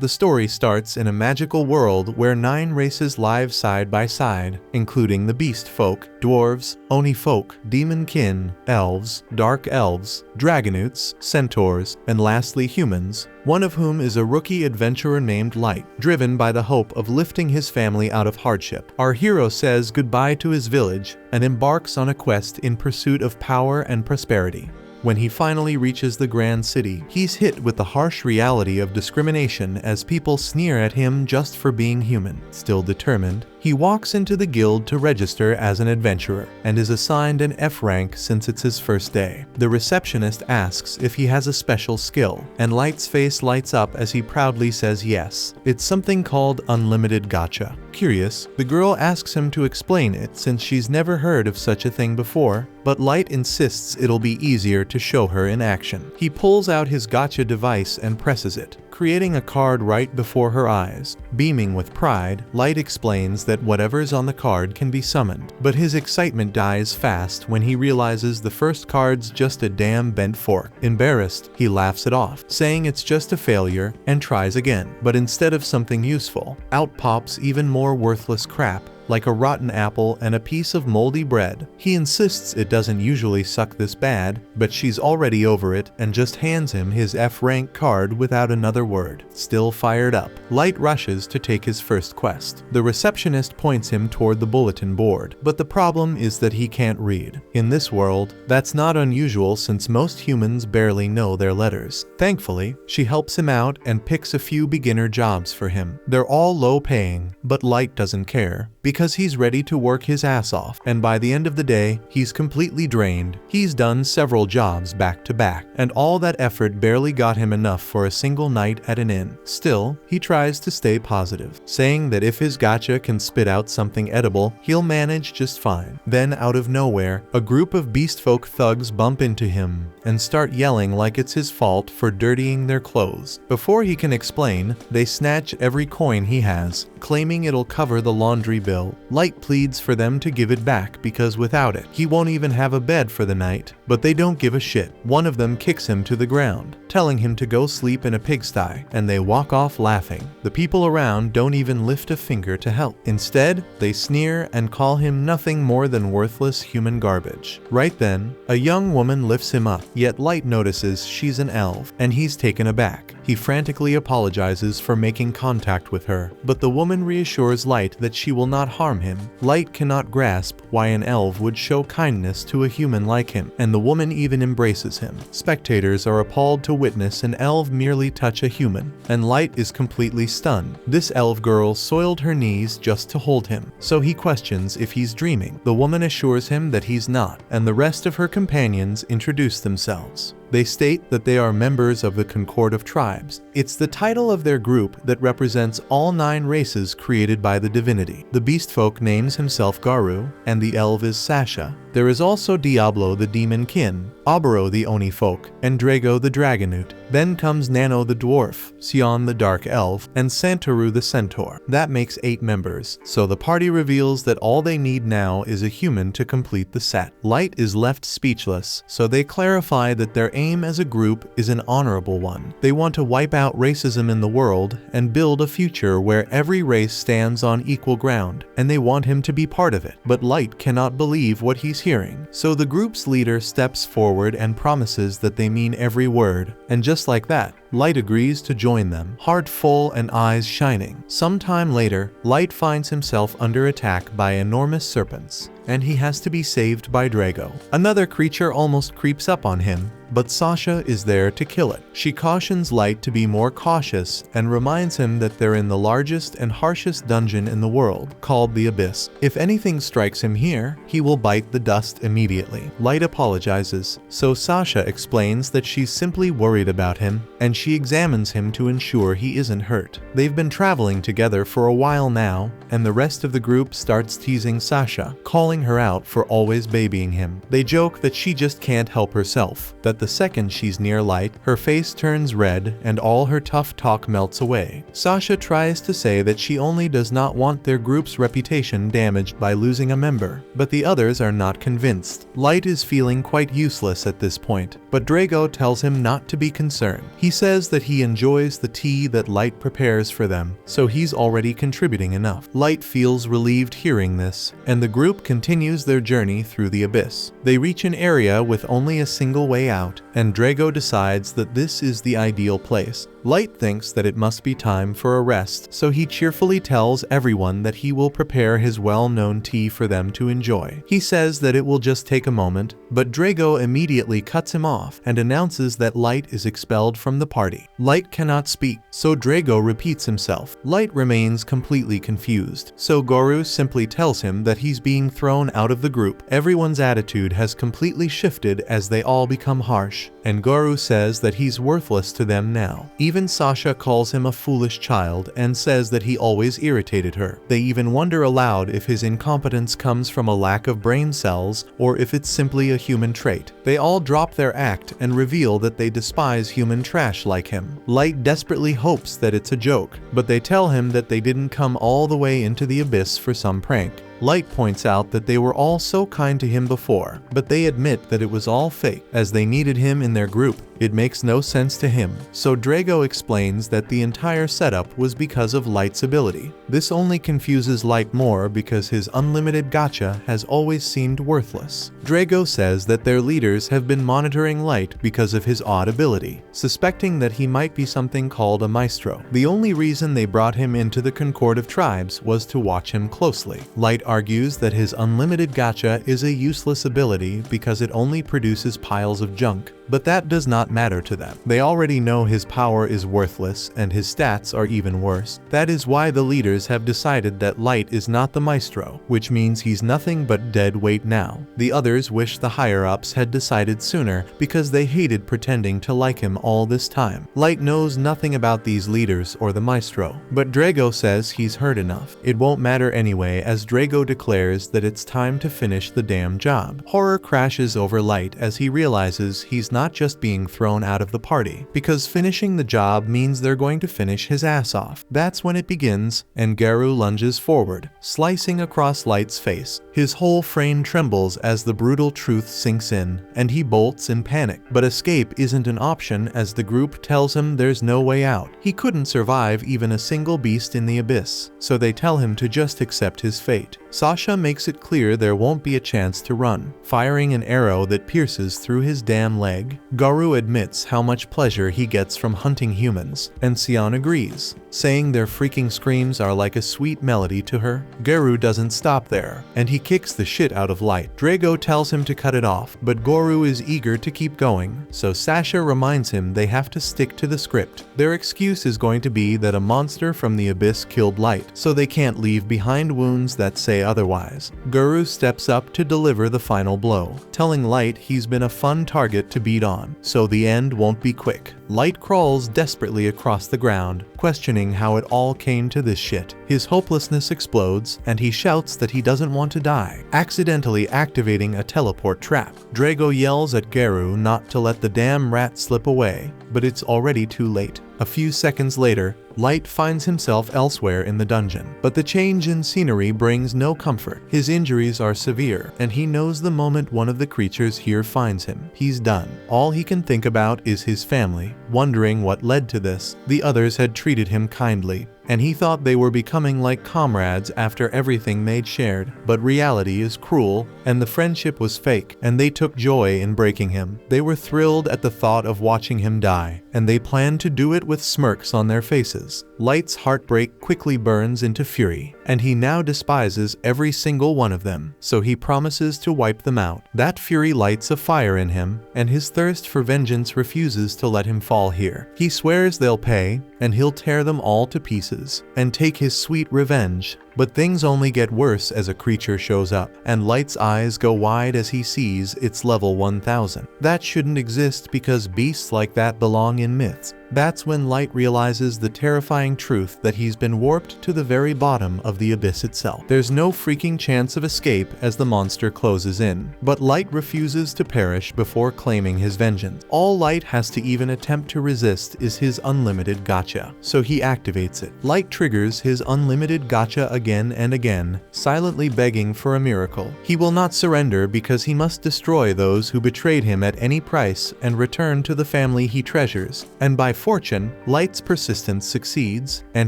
The story starts in a magical world where 9 races live side by side, including the beast folk, dwarves, oni folk, demonkin, elves, dark elves, dragonutes, centaurs, and lastly humans, one of whom is a rookie adventurer named Light, driven by the hope of lifting his family out of hardship. Our hero says goodbye to his village and embarks on a quest in pursuit of power and prosperity. When he finally reaches the Grand City, he's hit with the harsh reality of discrimination as people sneer at him just for being human. Still determined, he walks into the guild to register as an adventurer, and is assigned an F rank since it's his first day. The receptionist asks if he has a special skill, and Light's face lights up as he proudly says yes. It's something called unlimited gacha. Curious, the girl asks him to explain it since she's never heard of such a thing before, but Light insists it'll be easier to show her in action. He pulls out his gacha device and presses it, creating a card right before her eyes. Beaming with pride, Light explains that whatever's on the card can be summoned, but his excitement dies fast when he realizes the first card's just a damn bent fork. Embarrassed, he laughs it off, saying it's just a failure, and tries again. But instead of something useful, out pops even more worthless crap, like a rotten apple and a piece of moldy bread. He insists it doesn't usually suck this bad, but she's already over it and just hands him his F rank card without another word. Still fired up, Light rushes to take his first quest. The receptionist points him toward the bulletin board, but the problem is that he can't read. In this world, that's not unusual since most humans barely know their letters. Thankfully, she helps him out and picks a few beginner jobs for him. They're all low paying, but Light doesn't care, because he's ready to work his ass off, and by the end of the day, he's completely drained. He's done several jobs back to back, and all that effort barely got him enough for a single night at an inn. Still, he tries to stay positive, saying that if his gacha can spit out something edible, he'll manage just fine. Then out of nowhere, a group of beastfolk thugs bump into him and start yelling like it's his fault for dirtying their clothes. Before he can explain, they snatch every coin he has, claiming it'll cover the laundry bill. Light pleads for them to give it back because without it, he won't even have a bed for the night, but they don't give a shit. One of them kicks him to the ground, telling him to go sleep in a pigsty, and they walk off laughing. The people around don't even lift a finger to help. Instead, they sneer and call him nothing more than worthless human garbage. Right then, a young woman lifts him up, yet Light notices she's an elf, and he's taken aback. He frantically apologizes for making contact with her, but the woman reassures Light that she will not harm him. Light cannot grasp why an elf would show kindness to a human like him, and the woman even embraces him. Spectators are appalled to witness an elf merely touch a human, and Light is completely stunned. This elf girl soiled her knees just to hold him, so he questions if he's dreaming. The woman assures him that he's not, and the rest of her companions introduce themselves. They state that they are members of the Concord of Tribes. It's the title of their group that represents all 9 races created by the divinity. The beastfolk names himself Garu, and the elf is Sasha. There is also Diablo the demon kin, Oboro the oni folk, and Drago the dragonute. Then comes Nano the dwarf, Sion the dark elf, and Santoru the centaur. That makes 8 members, so the party reveals that all they need now is a human to complete the set. Light is left speechless, so they clarify that their aim as a group is an honorable one. They want to wipe out racism in the world and build a future where every race stands on equal ground, and they want him to be part of it. But Light cannot believe what he's hearing, so the group's leader steps forward and promises that they mean every word, and just like that, Light agrees to join them, heart full and eyes shining. Sometime later, Light finds himself under attack by enormous serpents, and he has to be saved by Drago. Another creature almost creeps up on him, but Sasha is there to kill it. She cautions Light to be more cautious and reminds him that they're in the largest and harshest dungeon in the world, called the Abyss. If anything strikes him here, he will bite the dust immediately. Light apologizes, so Sasha explains that she's simply worried about him, and she examines him to ensure he isn't hurt. They've been traveling together for a while now, and the rest of the group starts teasing Sasha, calling her out for always babying him. They joke that she just can't help herself, that the second she's near Light, her face turns red and all her tough talk melts away. Sasha tries to say that she only does not want their group's reputation damaged by losing a member, but the others are not convinced. Light is feeling quite useless at this point, but Drago tells him not to be concerned. He says says that he enjoys the tea that Light prepares for them, so he's already contributing enough. Light feels relieved hearing this, and the group continues their journey through the abyss. They reach an area with only a single way out, and Drago decides that this is the ideal place. Light thinks that it must be time for a rest, so he cheerfully tells everyone that he will prepare his well-known tea for them to enjoy. He says that it will just take a moment, but Drago immediately cuts him off and announces that Light is expelled from the party. Light cannot speak, so Drago repeats himself. Light remains completely confused, so Goru simply tells him that he's being thrown out of the group. Everyone's attitude has completely shifted as they all become harsh, and Goru says that he's worthless to them now. Even Sasha calls him a foolish child and says that he always irritated her. They even wonder aloud if his incompetence comes from a lack of brain cells or if it's simply a human trait. They all drop their act and reveal that they despise human trash like him. Light desperately hopes that it's a joke, but they tell him that they didn't come all the way into the abyss for some prank. Light points out that they were all so kind to him before, but they admit that it was all fake, as they needed him in their group. It makes no sense to him, so Drago explains that the entire setup was because of Light's ability. This only confuses Light more because his unlimited gacha has always seemed worthless. Drago says that their leaders have been monitoring Light because of his odd ability, suspecting that he might be something called a maestro. The only reason they brought him into the Concord of Tribes was to watch him closely. Light argues that his unlimited gacha is a useless ability because it only produces piles of junk, but that does not matter to them. They already know his power is worthless and his stats are even worse. That is why the leaders have decided that Light is not the maestro, which means he's nothing but dead weight now. The others wish the higher-ups had decided sooner because they hated pretending to like him all this time. Light knows nothing about these leaders or the maestro, but Drago says he's heard enough. It won't matter anyway, as Drago declares that it's time to finish the damn job. Horror crashes over Light as he realizes he's not just being thrown out of the party, because finishing the job means they're going to finish his ass off. That's when it begins, and Garu lunges forward, slicing across Light's face. His whole frame trembles as the brutal truth sinks in, and he bolts in panic. But escape isn't an option as the group tells him there's no way out. He couldn't survive even a single beast in the abyss, so they tell him to just accept his fate. Sasha makes it clear there won't be a chance to run, firing an arrow that pierces through his damn leg. Garu admits how much pleasure he gets from hunting humans, and Sion agrees, saying their freaking screams are like a sweet melody to her. Garu doesn't stop there, and he kicks the shit out of Light. Drago tells him to cut it off, but Garu is eager to keep going, so Sasha reminds him they have to stick to the script. Their excuse is going to be that a monster from the abyss killed Light, so they can't leave behind wounds that say otherwise. Garu steps up to deliver the final blow, telling Light he's been a fun target to beat on, so the end won't be quick. Light crawls desperately across the ground, questioning how it all came to this shit. His hopelessness explodes, and he shouts that he doesn't want to die, accidentally activating a teleport trap. Drago yells at Garu not to let the damn rat slip away, but it's already too late. A few seconds later, Light finds himself elsewhere in the dungeon, but the change in scenery brings no comfort. His injuries are severe, and he knows the moment one of the creatures here finds him, he's done. All he can think about is his family, wondering what led to this. The others had treated him kindly, and he thought they were becoming like comrades after everything they'd shared. But reality is cruel, and the friendship was fake, and they took joy in breaking him. They were thrilled at the thought of watching him die, and they planned to do it with smirks on their faces. Light's heartbreak quickly burns into fury, and he now despises every single one of them, so he promises to wipe them out. That fury lights a fire in him, and his thirst for vengeance refuses to let him fall here. He swears they'll pay, and he'll tear them all to pieces, and take his sweet revenge. But things only get worse as a creature shows up, and Light's eyes go wide as he sees it's level 1000. That shouldn't exist because beasts like that belong in myths. That's when Light realizes the terrifying truth that he's been warped to the very bottom of the abyss itself. There's no freaking chance of escape as the monster closes in, but Light refuses to perish before claiming his vengeance. All Light has to even attempt to resist is his unlimited gacha, so he activates it. Light triggers his unlimited gacha again and again, silently begging for a miracle. He will not surrender because he must destroy those who betrayed him at any price and return to the family he treasures. And by fortune, Light's persistence succeeds, and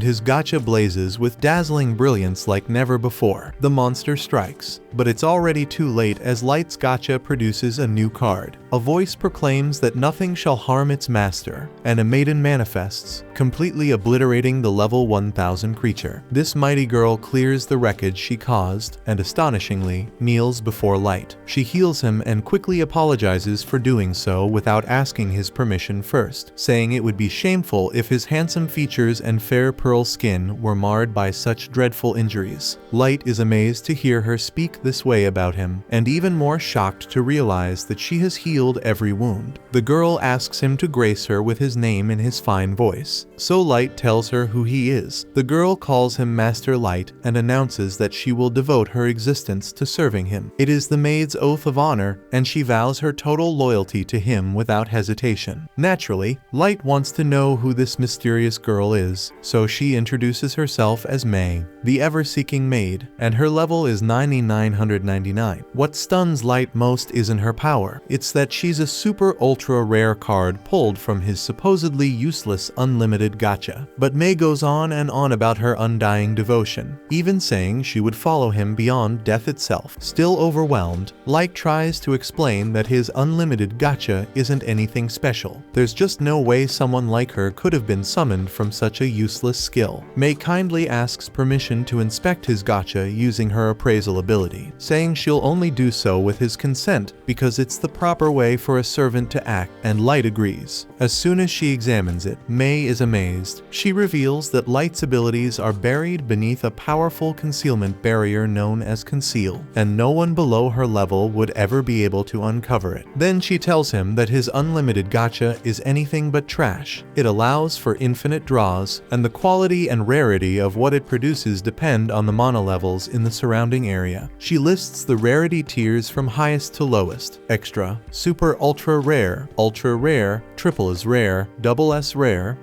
his gacha blazes with dazzling brilliance like never before. The monster strikes, but it's already too late as Light's gacha produces a new card. A voice proclaims that nothing shall harm its master, and a maiden manifests, completely obliterating the level 1000 creature. This mighty girl clears the wreckage she caused, and astonishingly, kneels before Light. She heals him and quickly apologizes for doing so without asking his permission first, saying it would be shameful if his handsome features and fair pearl skin were marred by such dreadful injuries. Light is amazed to hear her speak this way about him, and even more shocked to realize that she has healed every wound. The girl asks him to grace her with his name in his fine voice, so Light tells her who he is. The girl calls him Master Light and announces that she will devote her existence to serving him. It is the maid's oath of honor, and she vows her total loyalty to him without hesitation. Naturally, Light wants to know who this mysterious girl is, so she introduces herself as May, the ever-seeking maid, and her level is 9999. What stuns Light most isn't her power, it's that she's a super ultra rare card pulled from his supposedly useless unlimited gacha. But May goes on and on about her undying devotion, even saying she would follow him beyond death itself. Still overwhelmed, Light tries to explain that his unlimited gacha isn't anything special. There's just no way someone like her could have been summoned from such a useless skill. May kindly asks permission to inspect his gacha using her appraisal ability, saying she'll only do so with his consent because it's the proper way for a servant to act, and Light agrees. As soon as she examines it, May is amazed. She reveals that Light's abilities are buried beneath a powerful concealment barrier known as Conceal, and no one below her level would ever be able to uncover it. Then she tells him that his unlimited gacha is anything but trash. It allows for infinite draws, and the quality and rarity of what it produces depend on the mana levels in the surrounding area. She lists the rarity tiers from highest to lowest: extra, super ultra rare, triple is rare, double S rare,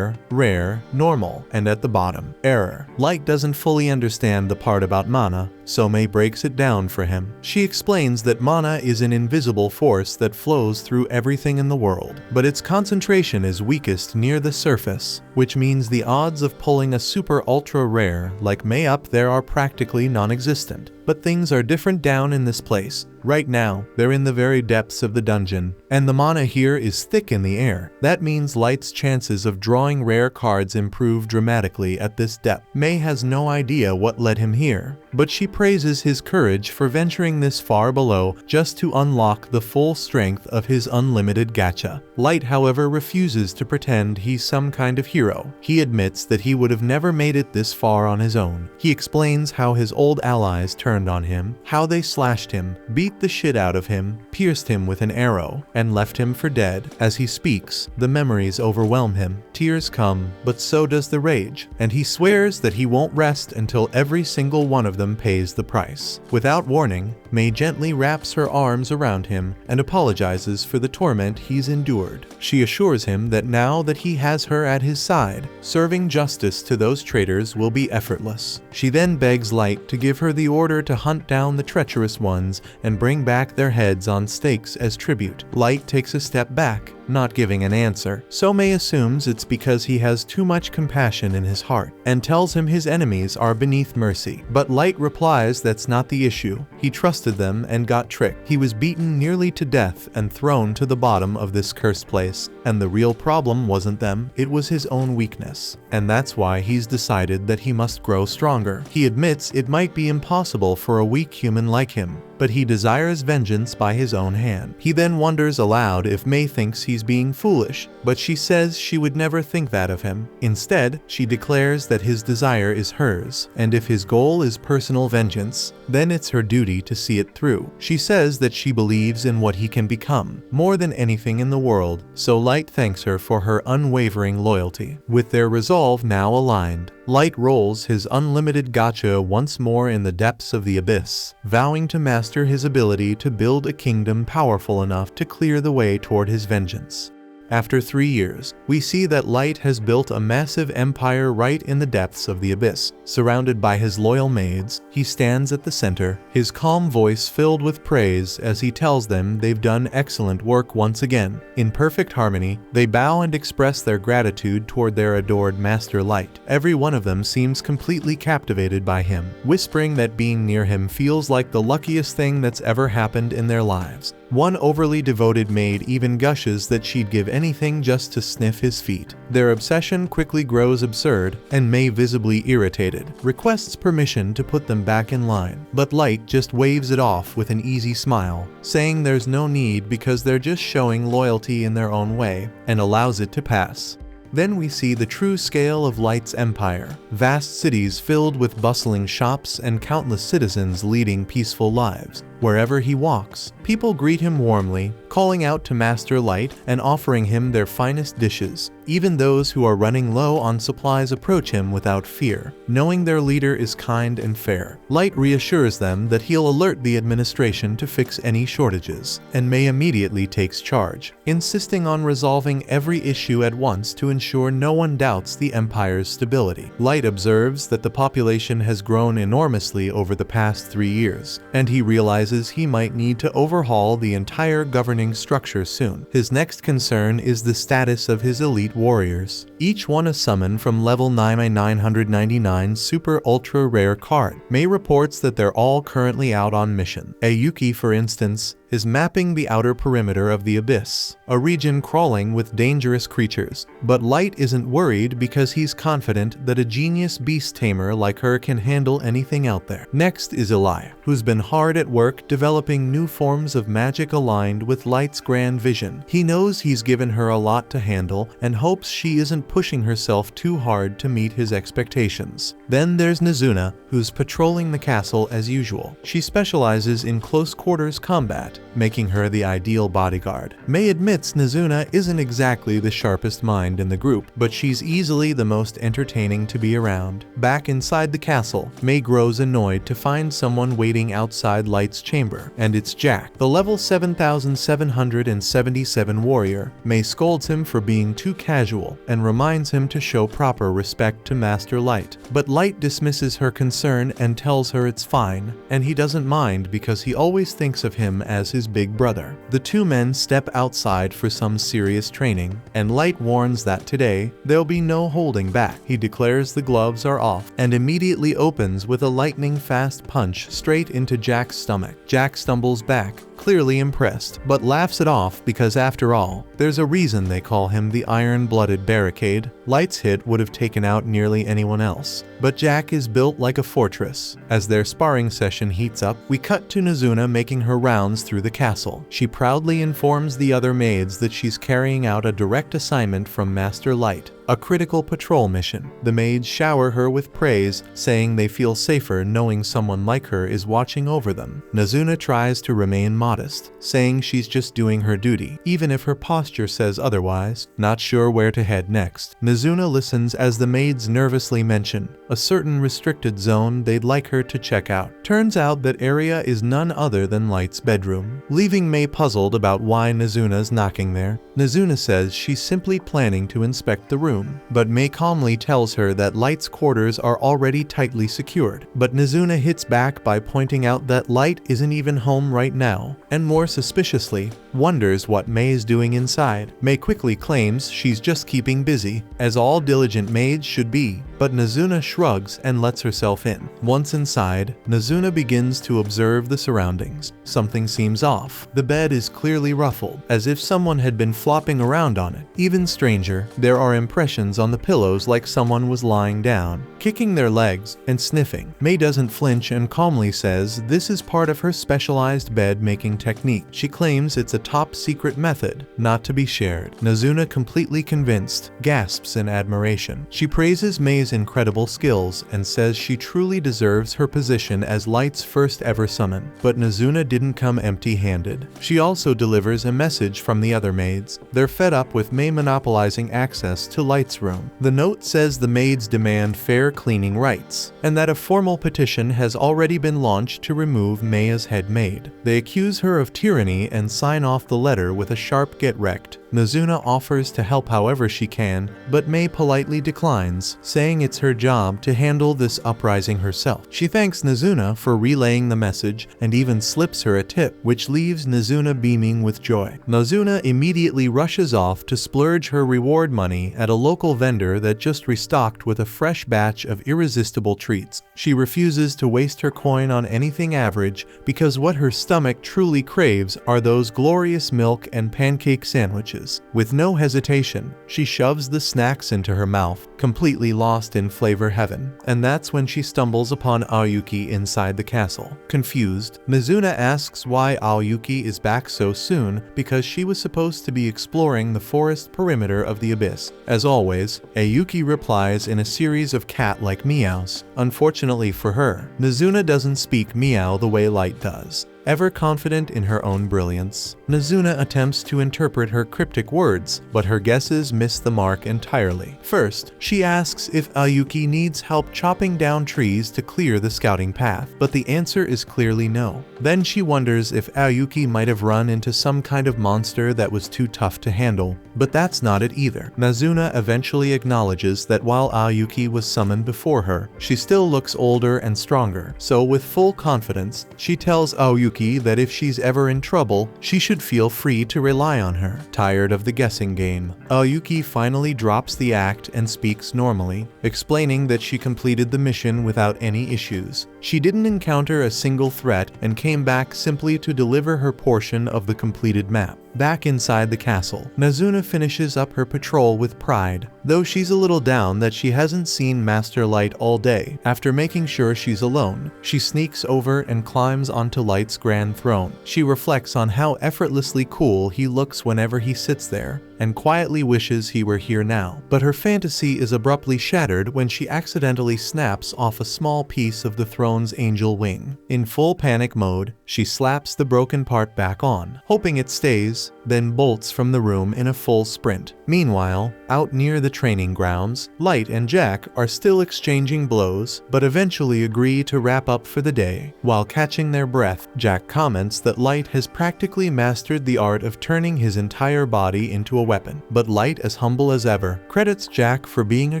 rare, normal, and at the bottom, error. Light doesn't fully understand the part about mana, so May breaks it down for him. She explains that mana is an invisible force that flows through everything in the world, but its concentration is weakest near the surface, which means the odds of pulling a super ultra rare like May up there are practically non-existent. But things are different down in this place. Right now, they're in the very depths of the dungeon, and the mana here is thick in the air. That means Light's chances of drawing rare cards improve dramatically at this depth. May has no idea what led him here, but she praises his courage for venturing this far below just to unlock the full strength of his unlimited gacha. Light, however, refuses to pretend he's some kind of hero. He admits that he would have never made it this far on his own. He explains how his old allies turned on him, how they slashed him, beat the shit out of him, pierced him with an arrow, and left him for dead. As he speaks, the memories overwhelm him. Tears come, but so does the rage, and he swears that he won't rest until every single one of them pays the price. Without warning, May gently wraps her arms around him and apologizes for the torment he's endured. She assures him that now that he has her at his side, serving justice to those traitors will be effortless. She then begs Light to give her the order to hunt down the treacherous ones and bring back their heads on stakes as tribute. Light takes a step back, not giving an answer, so May assumes it's because he has too much compassion in his heart, and tells him his enemies are beneath mercy. But Light replies that's not the issue. He trusted them and got tricked. He was beaten nearly to death and thrown to the bottom of this cursed place, and the real problem wasn't them, it was his own weakness. And that's why he's decided that he must grow stronger. He admits it might be impossible for a weak human like him, but he desires vengeance by his own hand. He then wonders aloud if May thinks he's being foolish, but she says she would never think that of him. Instead, she declares that his desire is hers, and if his goal is personal vengeance, then it's her duty to see it through. She says that she believes in what he can become, more than anything in the world, so Light thanks her for her unwavering loyalty. With their resolve now aligned, Light rolls his unlimited gacha once more in the depths of the abyss, vowing to master his ability to build a kingdom powerful enough to clear the way toward his vengeance. After 3 years, we see that Light has built a massive empire right in the depths of the abyss. Surrounded by his loyal maids, he stands at the center, his calm voice filled with praise as he tells them they've done excellent work once again. In perfect harmony, they bow and express their gratitude toward their adored Master Light. Every one of them seems completely captivated by him, whispering that being near him feels like the luckiest thing that's ever happened in their lives. One overly devoted maid even gushes that she'd give anything just to sniff his feet. Their obsession quickly grows absurd, and May, visibly irritated, requests permission to put them back in line. But Light just waves it off with an easy smile, saying there's no need because they're just showing loyalty in their own way, and allows it to pass. Then we see the true scale of Light's empire. Vast cities filled with bustling shops and countless citizens leading peaceful lives. Wherever he walks, people greet him warmly, calling out to Master Light and offering him their finest dishes. Even those who are running low on supplies approach him without fear, knowing their leader is kind and fair. Light reassures them that he'll alert the administration to fix any shortages, and May immediately takes charge, insisting on resolving every issue at once to ensure no one doubts the empire's stability. Light observes that the population has grown enormously over the past 3 years, and he realizes he might need to overhaul the entire governing structure soon. His next concern is the status of his elite warriors, each one a summon from level 999 super ultra rare card. May reports that they're all currently out on mission. Ayuki, for instance, is mapping the outer perimeter of the abyss, a region crawling with dangerous creatures. But Light isn't worried because he's confident that a genius beast tamer like her can handle anything out there. Next is Eli, who's been hard at work developing new forms of magic aligned with Light's grand vision. He knows he's given her a lot to handle and hopes she isn't pushing herself too hard to meet his expectations. Then there's Nazuna, who's patrolling the castle as usual. She specializes in close quarters combat, making her the ideal bodyguard. May admits Nazuna isn't exactly the sharpest mind in the group, but she's easily the most entertaining to be around. Back inside the castle, May grows annoyed to find someone waiting outside Light's chamber, and it's Jack, the level 7777 warrior. May scolds him for being too casual and reminds him to show proper respect to Master Light. But Light dismisses her concern and tells her it's fine, and he doesn't mind because he always thinks of him as his big brother. The two men step outside for some serious training, and Light warns that today there'll be no holding back. He declares the gloves are off and immediately opens with a lightning-fast punch straight into Jack's stomach. Jack stumbles back, clearly impressed, but laughs it off because after all, there's a reason they call him the Iron-Blooded Barricade. Light's hit would have taken out nearly anyone else, but Jack is built like a fortress. As their sparring session heats up, we cut to Nazuna making her rounds through the castle. She proudly informs the other maids that she's carrying out a direct assignment from Master Light, a critical patrol mission. The maids shower her with praise, saying they feel safer knowing someone like her is watching over them. Nazuna tries to remain modest, saying she's just doing her duty, even if her posture says otherwise. Not sure where to head next, Nazuna listens as the maids nervously mention a certain restricted zone they'd like her to check out. Turns out that area is none other than Light's bedroom, leaving May puzzled about why Nazuna's knocking there. Nazuna says she's simply planning to inspect the room, but May calmly tells her that Light's quarters are already tightly secured. But Nazuna hits back by pointing out that Light isn't even home right now, and more suspiciously, wonders what May is doing inside. May quickly claims she's just keeping busy, as all diligent maids should be, but Nazuna shrugs and lets herself in. Once inside, Nazuna begins to observe the surroundings. Something seems off. The bed is clearly ruffled, as if someone had been flopping around on it. Even stranger, there are impressions on the pillows like someone was lying down, kicking their legs, and sniffing. May doesn't flinch and calmly says this is part of her specialized bed-making technique. She claims it's a top-secret method, not to be shared. Nazuna, completely convinced, gasps in admiration. She praises May's incredible skills and says she truly deserves her position as Light's first ever summon. But Nazuna didn't come empty-handed. She also delivers a message from the other maids. They're fed up with May monopolizing access to Light's room. The note says the maids demand fair cleaning rights, and that a formal petition has already been launched to remove May as head maid. They accuse her of tyranny and sign off the letter with a sharp "get wrecked." Nazuna offers to help however she can, but Mei politely declines, saying it's her job to handle this uprising herself. She thanks Nazuna for relaying the message and even slips her a tip, which leaves Nazuna beaming with joy. Nazuna immediately rushes off to splurge her reward money at a local vendor that just restocked with a fresh batch of irresistible treats. She refuses to waste her coin on anything average because what her stomach truly craves are those glorious milk and pancake sandwiches. With no hesitation, she shoves the snacks into her mouth, completely lost in flavor heaven. And that's when she stumbles upon Aoyuki inside the castle. Confused, Nazuna asks why Aoyuki is back so soon because she was supposed to be exploring the forest perimeter of the abyss. As always, Aoyuki replies in a series of cat-like meows. Unfortunately for her, Nazuna doesn't speak meow the way Light does. Ever confident in her own brilliance, Nazuna attempts to interpret her cryptic words, but her guesses miss the mark entirely. First, she asks if Aoyuki needs help chopping down trees to clear the scouting path, but the answer is clearly no. Then she wonders if Aoyuki might have run into some kind of monster that was too tough to handle, but that's not it either. Nazuna eventually acknowledges that while Aoyuki was summoned before her, she still looks older and stronger, so with full confidence, she tells Aoyuki that if she's ever in trouble, she should feel free to rely on her. Tired of the guessing game, Aoyuki finally drops the act and speaks normally, explaining that she completed the mission without any issues. She didn't encounter a single threat and came back simply to deliver her portion of the completed map. Back inside the castle, Nazuna finishes up her patrol with pride, though she's a little down that she hasn't seen Master Light all day. After making sure she's alone, she sneaks over and climbs onto Light's grand throne. She reflects on how effortlessly cool he looks whenever he sits there, and quietly wishes he were here now. But her fantasy is abruptly shattered when she accidentally snaps off a small piece of the throne's angel wing. In full panic mode, she slaps the broken part back on, hoping it stays, then bolts from the room in a full sprint. Meanwhile, out near the training grounds, Light and Jack are still exchanging blows, but eventually agree to wrap up for the day. While catching their breath, Jack comments that Light has practically mastered the art of turning his entire body into a weapon. But Light, as humble as ever, credits Jack for being a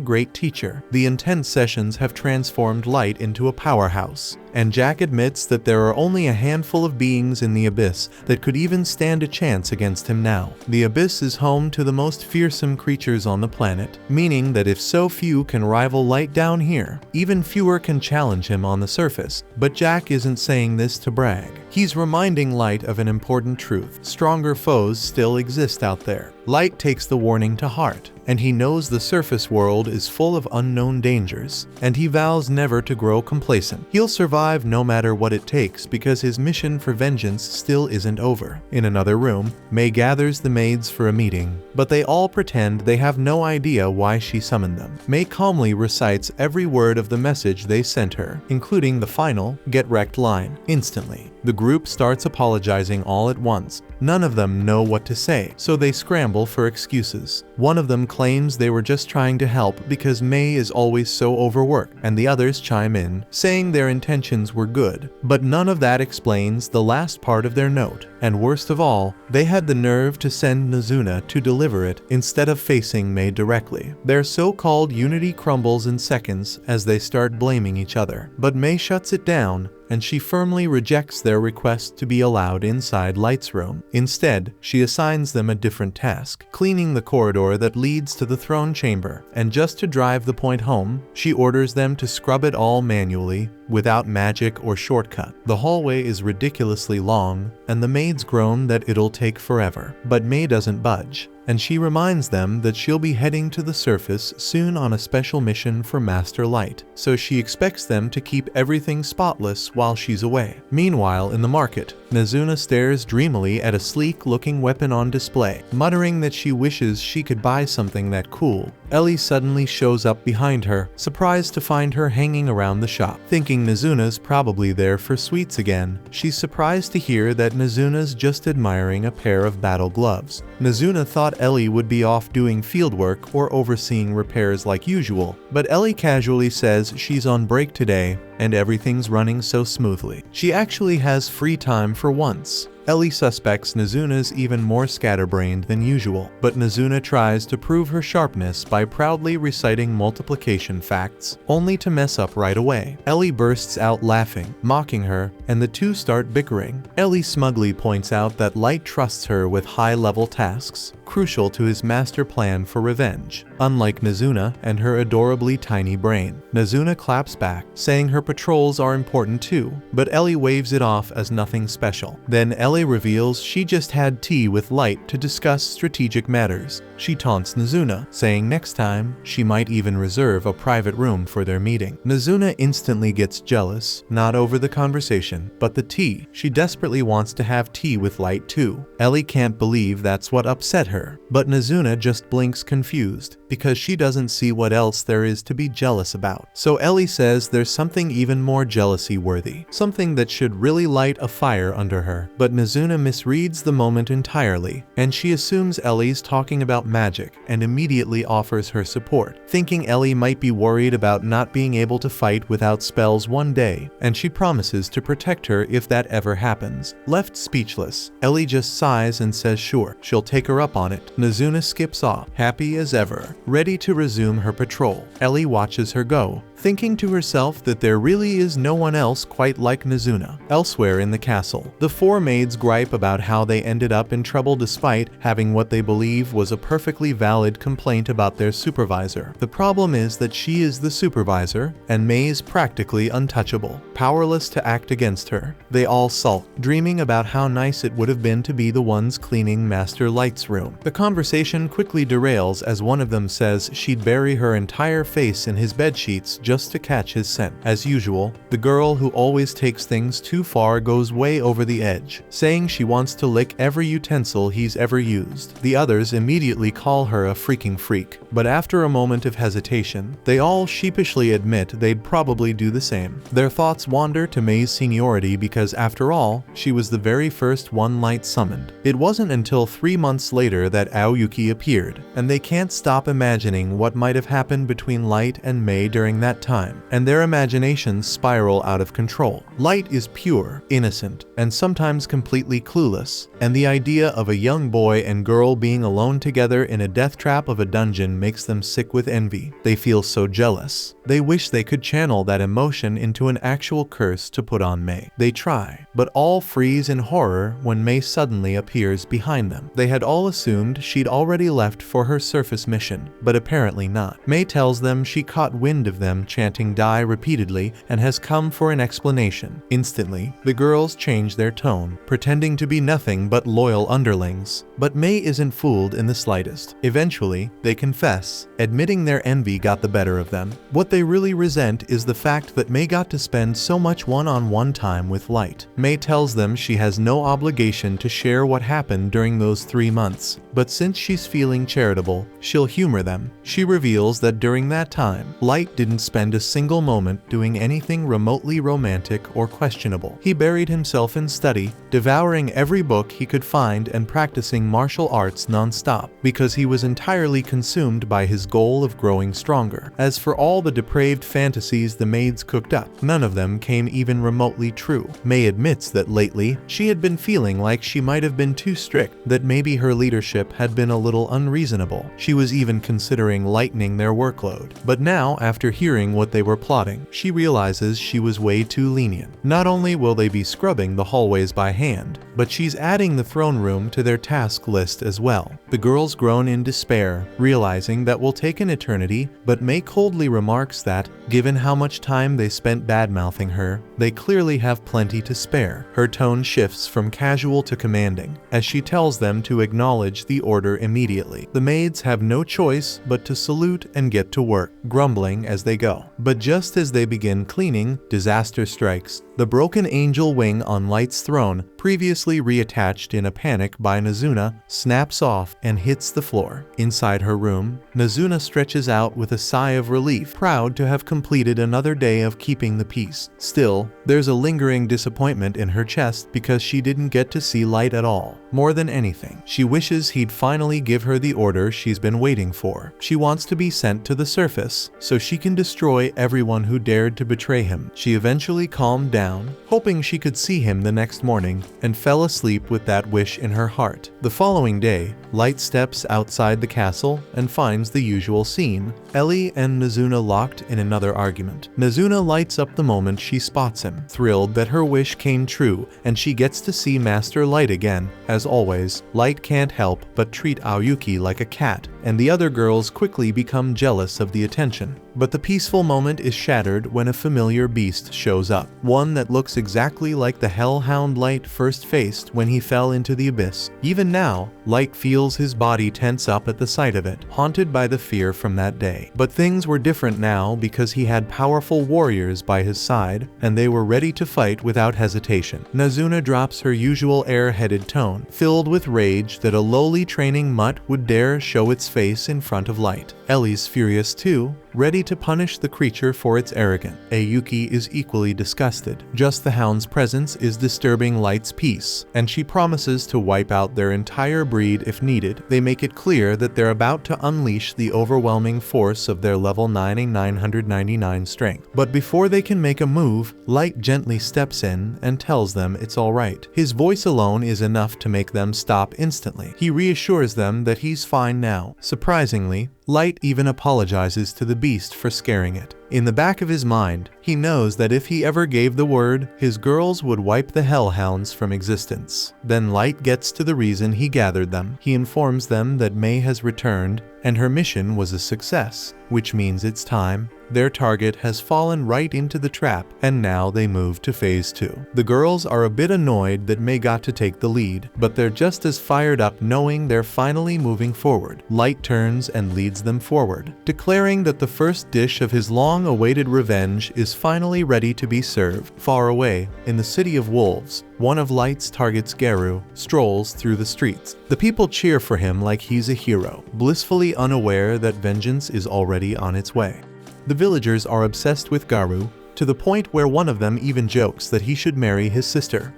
great teacher. The intense sessions have transformed Light into a powerhouse, and Jack admits that there are only a handful of beings in the Abyss that could even stand a chance against him now. The Abyss is home to the most fearsome creatures on the planet, meaning that if so few can rival Light down here, even fewer can challenge him on the surface. But Jack isn't saying this to brag. He's reminding Light of an important truth: stronger foes still exist out there. Light takes the warning to heart, and he knows the surface world is full of unknown dangers, and he vows never to grow complacent. He'll survive no matter what it takes because his mission for vengeance still isn't over. In another room, Mei gathers the maids for a meeting, but they all pretend they have no idea why she summoned them. Mei calmly recites every word of the message they sent her, including the final "get wrecked" line. Instantly, the group starts apologizing all at once. None of them know what to say, so they scramble for excuses. One of them claims they were just trying to help because Mei is always so overworked, and the others chime in, saying their intentions were good. But none of that explains the last part of their note, and worst of all, they had the nerve to send Nazuna to deliver it instead of facing Mei directly. Their so-called unity crumbles in seconds as they start blaming each other. But Mei shuts it down, and she firmly rejects their request to be allowed inside Light's room. Instead, she assigns them a different task: cleaning the corridor that leads to the throne chamber. And just to drive the point home, she orders them to scrub it all manually, without magic or shortcut. The hallway is ridiculously long, and the maids groan that it'll take forever. But Mei doesn't budge, and she reminds them that she'll be heading to the surface soon on a special mission for Master Light, so she expects them to keep everything spotless while she's away. Meanwhile, in the market, Nazuna stares dreamily at a sleek-looking weapon on display, muttering that she wishes she could buy something that cool. Ellie suddenly shows up behind her, surprised to find her hanging around the shop. Thinking Nazuna's probably there for sweets again, she's surprised to hear that Nazuna's just admiring a pair of battle gloves. Nazuna thought Ellie would be off doing fieldwork or overseeing repairs like usual, but Ellie casually says she's on break today, and everything's running so smoothly. She actually has free time for once. Ellie suspects Nezuna's even more scatterbrained than usual, but Nezuna tries to prove her sharpness by proudly reciting multiplication facts, only to mess up right away. Ellie bursts out laughing, mocking her, and the two start bickering. Ellie smugly points out that Light trusts her with high-level tasks, crucial to his master plan for revenge, unlike Nezuna and her adorably tiny brain. Nezuna claps back, saying her patrols are important too, but Ellie waves it off as nothing special. Then Ellie reveals she just had tea with Light to discuss strategic matters. She taunts Nezuna, saying next time she might even reserve a private room for their meeting. Nezuna instantly gets jealous, not over the conversation, but the tea. She desperately wants to have tea with Light too. Ellie can't believe that's what upset her, but Nezuna just blinks confused, because she doesn't see what else there is to be jealous about. So Ellie says there's something even more jealousy-worthy, something that should really light a fire under her. But Nezuna misreads the moment entirely, and she assumes Ellie's talking about magic and immediately offers her support, thinking Ellie might be worried about not being able to fight without spells one day, and she promises to protect her if that ever happens. Left speechless, Ellie just sighs and says sure, she'll take her up on it. Nezuna skips off, happy as ever, ready to resume her patrol. Ellie watches her go, thinking to herself that there really is no one else quite like Nezuna. Elsewhere in the castle, the four maids gripe about how they ended up in trouble despite having what they believe was a perfectly valid complaint about their supervisor. The problem is that she is the supervisor, and May is practically untouchable, powerless to act against her. They all sulk, dreaming about how nice it would have been to be the ones cleaning Master Light's room. The conversation quickly derails as one of them says she'd bury her entire face in his bedsheets just to catch his scent. As usual, the girl who always takes things too far goes way over the edge, saying she wants to lick every utensil he's ever used. The others immediately call her a freaking freak, but after a moment of hesitation, they all sheepishly admit they'd probably do the same. Their thoughts wander to May's seniority because after all, she was the very first one Light summoned. It wasn't until 3 months later that Aoyuki appeared, and they can't stop imagining what might have happened between Light and May during that time, and their imaginations spiral out of control. Light is pure, innocent, and sometimes completely clueless, and the idea of a young boy and girl being alone together in a death trap of a dungeon makes them sick with envy. They feel so jealous. They wish they could channel that emotion into an actual curse to put on May. They try, but all freeze in horror when May suddenly appears behind them. They had all assumed she'd already left for her surface mission, but apparently not. May tells them she caught wind of them chanting die repeatedly and has come for an explanation. Instantly, the girls change their tone, pretending to be nothing but loyal underlings. But May isn't fooled in the slightest. Eventually, they confess, admitting their envy got the better of them. What they really resent is the fact that May got to spend so much one-on-one time with Light. May tells them she has no obligation to share what happened during those 3 months, but since she's feeling charitable, she'll humor them. She reveals that during that time, Light didn't spend a single moment doing anything remotely romantic or questionable. He buried himself in study, devouring every book he could find and practicing martial arts non-stop, because he was entirely consumed by his goal of growing stronger. As for all the depraved fantasies the maids cooked up, none of them came even remotely true. May admits that lately, she had been feeling like she might have been too strict, that maybe her leadership had been a little unreasonable. She was even considering lightening their workload. But now, after hearing what they were plotting, she realizes she was way too lenient. Not only will they be scrubbing the hallways by hand, but she's adding the throne room to their task list as well. The girls groan in despair, realizing that will take an eternity, but May coldly remarks that, given how much time they spent bad-mouthing her, they clearly have plenty to spare. Her tone shifts from casual to commanding, as she tells them to acknowledge the order immediately. The maids have no choice but to salute and get to work, grumbling as they go. But just as they begin cleaning, disaster strikes. The broken angel wing on Light's throne previously reattached in a panic by Nazuna, snaps off and hits the floor. Inside her room, Nazuna stretches out with a sigh of relief, proud to have completed another day of keeping the peace. Still, there's a lingering disappointment in her chest because she didn't get to see Light at all. More than anything, she wishes he'd finally give her the order she's been waiting for. She wants to be sent to the surface so she can destroy everyone who dared to betray him. She eventually calmed down, hoping she could see him the next morning, and fell asleep with that wish in her heart. The following day, Light steps outside the castle and finds the usual scene: Ellie and Nazuna locked in another argument. Nazuna lights up the moment she spots him, thrilled that her wish came true and she gets to see Master Light again. As always, Light can't help but treat Aoyuki like a cat, and the other girls quickly become jealous of the attention. But the peaceful moment is shattered when a familiar beast shows up, one that looks exactly like the hellhound Light first faced when he fell into the abyss. Even now, Light feels his body tense up at the sight of it, haunted by the fear from that day. But things were different now because he had powerful warriors by his side, and they were ready to fight without hesitation. Nazuna drops her usual air-headed tone, filled with rage that a lowly training mutt would dare show its face in front of Light. Ellie's furious too, ready to punish the creature for its arrogance. Aoyuki is equally disgusted. Just the hound's presence is disturbing Light's peace, and she promises to wipe out their entire breed if needed. They make it clear that they're about to unleash the overwhelming force of their level 999 strength. But before they can make a move, Light gently steps in and tells them it's alright. His voice alone is enough to make them stop instantly. He reassures them that he's fine now. Surprisingly, Light even apologizes to the beast for scaring it. In the back of his mind, he knows that if he ever gave the word, his girls would wipe the hellhounds from existence. Then Light gets to the reason he gathered them. He informs them that May has returned, and her mission was a success, which means it's time. Their target has fallen right into the trap, and now they move to phase 2. The girls are a bit annoyed that May got to take the lead, but they're just as fired up knowing they're finally moving forward. Light turns and leads them forward, declaring that the first dish of his long-awaited revenge is finally ready to be served. Far away, in the City of Wolves, one of Light's targets, Garu, strolls through the streets. The people cheer for him like he's a hero, blissfully unaware that vengeance is already on its way. The villagers are obsessed with Garu, to the point where one of them even jokes that he should marry his sister.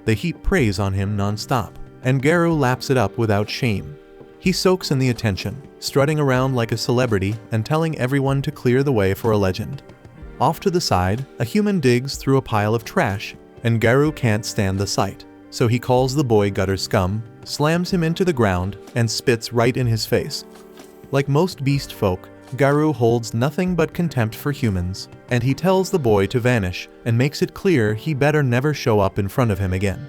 They heap praise on him non-stop, and Garu laps it up without shame. He soaks in the attention, strutting around like a celebrity and telling everyone to clear the way for a legend. Off to the side, a human digs through a pile of trash, and Garu can't stand the sight, so he calls the boy gutter scum, slams him into the ground, and spits right in his face. Like most beast folk, Garu holds nothing but contempt for humans, and he tells the boy to vanish and makes it clear he better never show up in front of him again.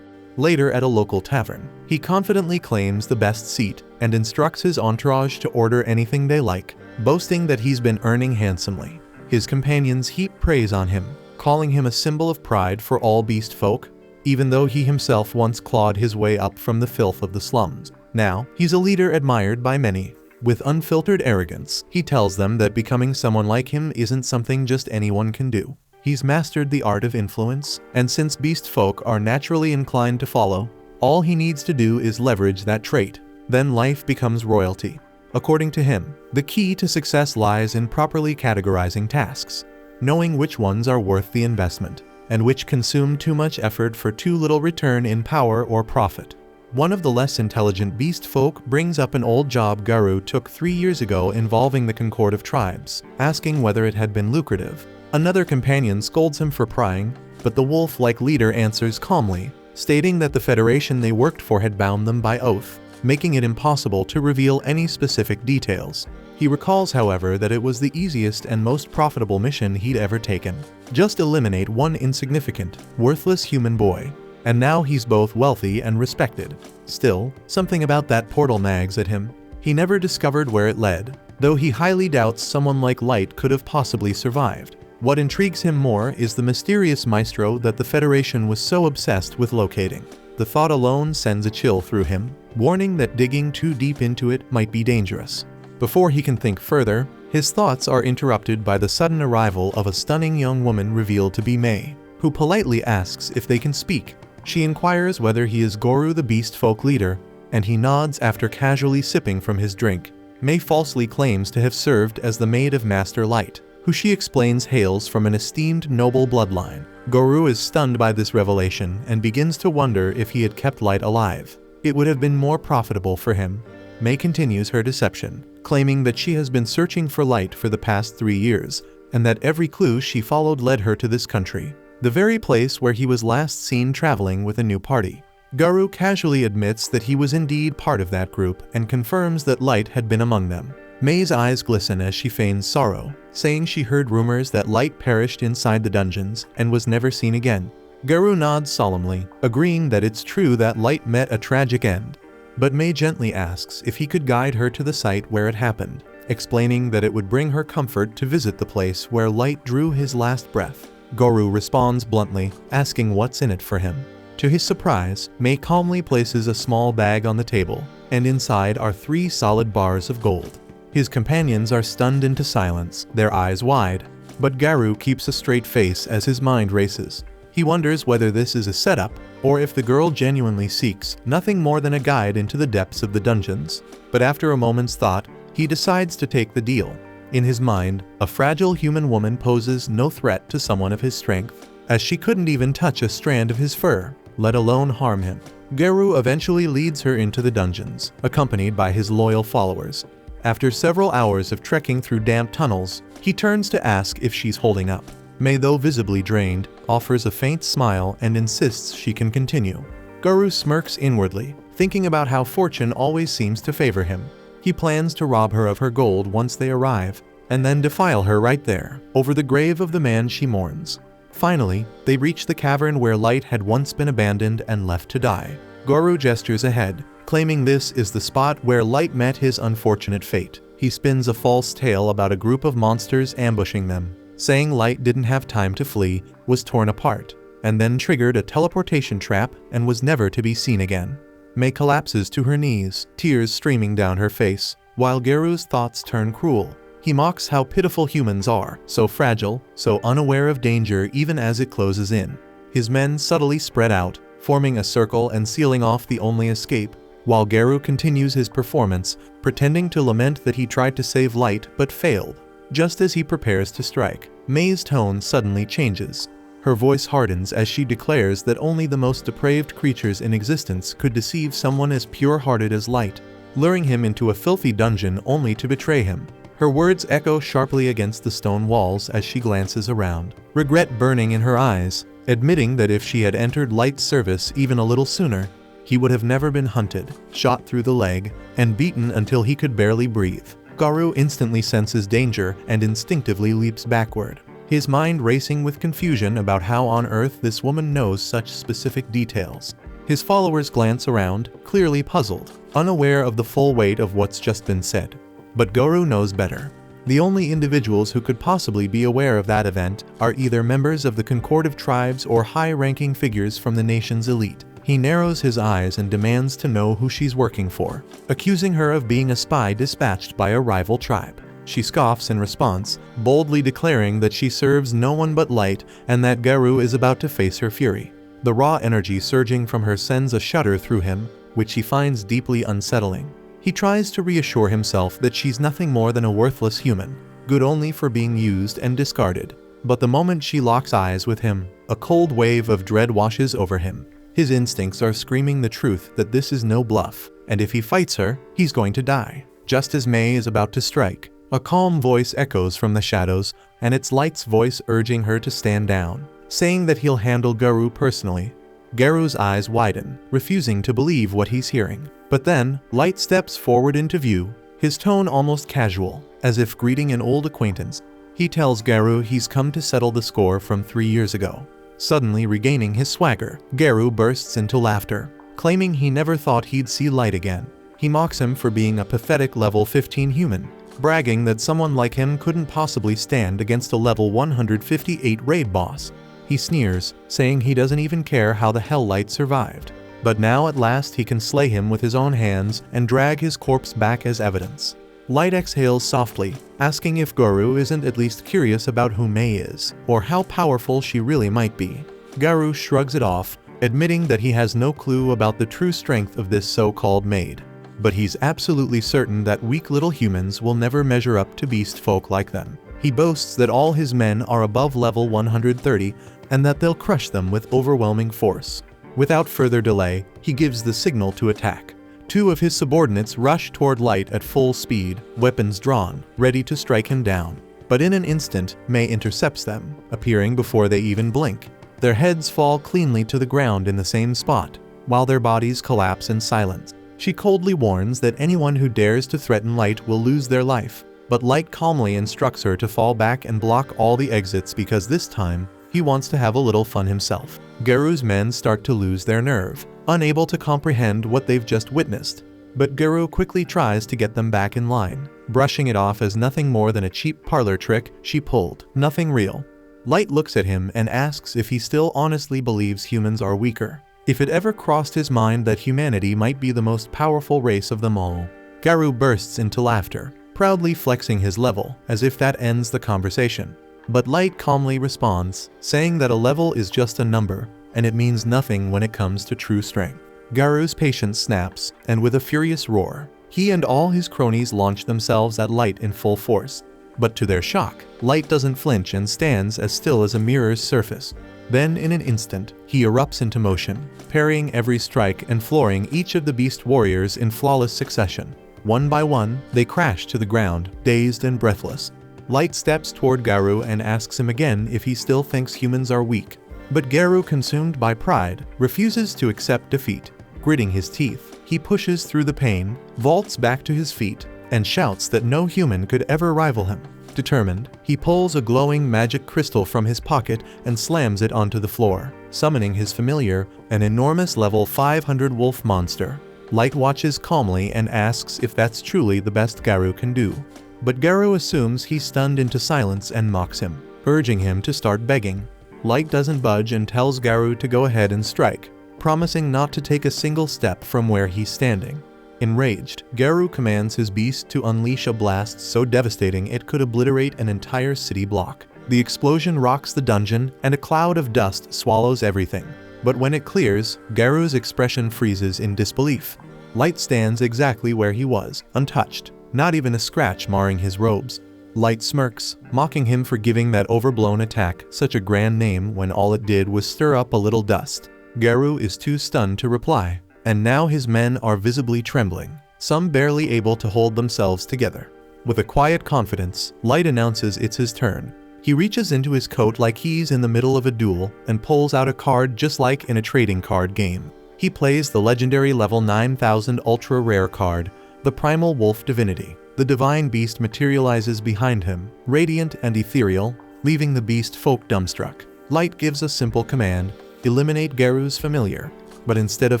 Later at a local tavern, he confidently claims the best seat and instructs his entourage to order anything they like, boasting that he's been earning handsomely. His companions heap praise on him, calling him a symbol of pride for all beast folk, even though he himself once clawed his way up from the filth of the slums. Now, he's a leader admired by many. With unfiltered arrogance, he tells them that becoming someone like him isn't something just anyone can do. He's mastered the art of influence, and since beast folk are naturally inclined to follow, all he needs to do is leverage that trait. Then life becomes royalty. According to him, the key to success lies in properly categorizing tasks, knowing which ones are worth the investment, and which consume too much effort for too little return in power or profit. One of the less intelligent beast folk brings up an old job Garu took 3 years ago involving the Concord of Tribes, asking whether it had been lucrative. Another companion scolds him for prying, but the wolf-like leader answers calmly, stating that the federation they worked for had bound them by oath, making it impossible to reveal any specific details. He recalls, however, that it was the easiest and most profitable mission he'd ever taken. Just eliminate one insignificant, worthless human boy. And now he's both wealthy and respected. Still, something about that portal nags at him. He never discovered where it led, though he highly doubts someone like Light could have possibly survived. What intrigues him more is the mysterious maestro that the Federation was so obsessed with locating. The thought alone sends a chill through him, warning that digging too deep into it might be dangerous. Before he can think further, his thoughts are interrupted by the sudden arrival of a stunning young woman revealed to be May, who politely asks if they can speak. She inquires whether he is Goru the beast folk leader, and he nods after casually sipping from his drink. Mei falsely claims to have served as the maid of Master Light, who she explains hails from an esteemed noble bloodline. Goru is stunned by this revelation and begins to wonder if he had kept Light alive. It would have been more profitable for him. Mei continues her deception, claiming that she has been searching for Light for the past 3 years, and that every clue she followed led her to this country, the very place where he was last seen traveling with a new party. Goru casually admits that he was indeed part of that group and confirms that Light had been among them. Mei's eyes glisten as she feigns sorrow, saying she heard rumors that Light perished inside the dungeons and was never seen again. Goru nods solemnly, agreeing that it's true that Light met a tragic end. But Mei gently asks if he could guide her to the site where it happened, explaining that it would bring her comfort to visit the place where Light drew his last breath. Goru responds bluntly, asking what's in it for him. To his surprise, Mei calmly places a small bag on the table, and inside are 3 solid bars of gold. His companions are stunned into silence, their eyes wide, but Goru keeps a straight face as his mind races. He wonders whether this is a setup, or if the girl genuinely seeks nothing more than a guide into the depths of the dungeons. But after a moment's thought, he decides to take the deal. In his mind, a fragile human woman poses no threat to someone of his strength, as she couldn't even touch a strand of his fur, let alone harm him. Goru eventually leads her into the dungeons, accompanied by his loyal followers. After several hours of trekking through damp tunnels, he turns to ask if she's holding up. Mei, though visibly drained, offers a faint smile and insists she can continue. Goru smirks inwardly, thinking about how fortune always seems to favor him. He plans to rob her of her gold once they arrive, and then defile her right there, over the grave of the man she mourns. Finally, they reach the cavern where Light had once been abandoned and left to die. Goru gestures ahead, claiming this is the spot where Light met his unfortunate fate. He spins a false tale about a group of monsters ambushing them, saying Light didn't have time to flee, was torn apart, and then triggered a teleportation trap and was never to be seen again. Mei collapses to her knees, tears streaming down her face, while Goru's thoughts turn cruel. He mocks how pitiful humans are, so fragile, so unaware of danger even as it closes in. His men subtly spread out, forming a circle and sealing off the only escape, while Goru continues his performance, pretending to lament that he tried to save Light but failed. Just as he prepares to strike, Mei's tone suddenly changes. Her voice hardens as she declares that only the most depraved creatures in existence could deceive someone as pure-hearted as Light, luring him into a filthy dungeon only to betray him. Her words echo sharply against the stone walls as she glances around, regret burning in her eyes, admitting that if she had entered Light's service even a little sooner, he would have never been hunted, shot through the leg, and beaten until he could barely breathe. Goru instantly senses danger and instinctively leaps backward, his mind racing with confusion about how on earth this woman knows such specific details. His followers glance around, clearly puzzled, unaware of the full weight of what's just been said. But Goru knows better. The only individuals who could possibly be aware of that event are either members of the concordative tribes or high-ranking figures from the nation's elite. He narrows his eyes and demands to know who she's working for, accusing her of being a spy dispatched by a rival tribe. She scoffs in response, boldly declaring that she serves no one but Light and that Goru is about to face her fury. The raw energy surging from her sends a shudder through him, which he finds deeply unsettling. He tries to reassure himself that she's nothing more than a worthless human, good only for being used and discarded. But the moment she locks eyes with him, a cold wave of dread washes over him. His instincts are screaming the truth that this is no bluff, and if he fights her, he's going to die. Just as Mei is about to strike, a calm voice echoes from the shadows, and it's Light's voice urging her to stand down, saying that he'll handle Goru personally. Goru's eyes widen, refusing to believe what he's hearing. But then, Light steps forward into view, his tone almost casual, as if greeting an old acquaintance. He tells Goru he's come to settle the score from 3 years ago. Suddenly regaining his swagger, Goru bursts into laughter, claiming he never thought he'd see Light again. He mocks him for being a pathetic level 15 human, bragging that someone like him couldn't possibly stand against a level 158 raid boss. He sneers, saying he doesn't even care how the hell Light survived. But now at last he can slay him with his own hands and drag his corpse back as evidence. Light exhales softly, asking if Goru isn't at least curious about who Mei is, or how powerful she really might be. Goru shrugs it off, admitting that he has no clue about the true strength of this so-called maid. But he's absolutely certain that weak little humans will never measure up to beast folk like them. He boasts that all his men are above level 130 and that they'll crush them with overwhelming force. Without further delay, he gives the signal to attack. Two of his subordinates rush toward Light at full speed, weapons drawn, ready to strike him down. But in an instant, Mei intercepts them, appearing before they even blink. Their heads fall cleanly to the ground in the same spot, while their bodies collapse in silence. She coldly warns that anyone who dares to threaten Light will lose their life, but Light calmly instructs her to fall back and block all the exits because this time, he wants to have a little fun himself. Garu's men start to lose their nerve, unable to comprehend what they've just witnessed. But Garu quickly tries to get them back in line, brushing it off as nothing more than a cheap parlor trick she pulled, nothing real. Light looks at him and asks if he still honestly believes humans are weaker. If it ever crossed his mind that humanity might be the most powerful race of them all. Garu bursts into laughter, proudly flexing his level, as if that ends the conversation. But Light calmly responds, saying that a level is just a number, and it means nothing when it comes to true strength. Garu's patience snaps, and with a furious roar, he and all his cronies launch themselves at Light in full force. But to their shock, Light doesn't flinch and stands as still as a mirror's surface. Then in an instant, he erupts into motion, parrying every strike and flooring each of the beast warriors in flawless succession. One by one, they crash to the ground, dazed and breathless. Light steps toward Garu and asks him again if he still thinks humans are weak. But Garu, consumed by pride, refuses to accept defeat. Gritting his teeth, he pushes through the pain, vaults back to his feet, and shouts that no human could ever rival him. Determined, he pulls a glowing magic crystal from his pocket and slams it onto the floor, summoning his familiar, an enormous level 500 wolf monster. Light watches calmly and asks if that's truly the best Garu can do. But Garu assumes he's stunned into silence and mocks him, urging him to start begging. Light doesn't budge and tells Garu to go ahead and strike, promising not to take a single step from where he's standing. Enraged, Garu commands his beast to unleash a blast so devastating it could obliterate an entire city block. The explosion rocks the dungeon, and a cloud of dust swallows everything. But when it clears, Garu's expression freezes in disbelief. Light stands exactly where he was, untouched, not even a scratch marring his robes. Light smirks, mocking him for giving that overblown attack such a grand name when all it did was stir up a little dust. Garu is too stunned to reply, and now his men are visibly trembling, some barely able to hold themselves together. With a quiet confidence, Light announces it's his turn. He reaches into his coat like he's in the middle of a duel and pulls out a card just like in a trading card game. He plays the legendary level 9000 ultra rare card, the Primal Wolf Divinity. The divine beast materializes behind him, radiant and ethereal, leaving the beast folk dumbstruck. Light gives a simple command, eliminate Garu's familiar. But instead of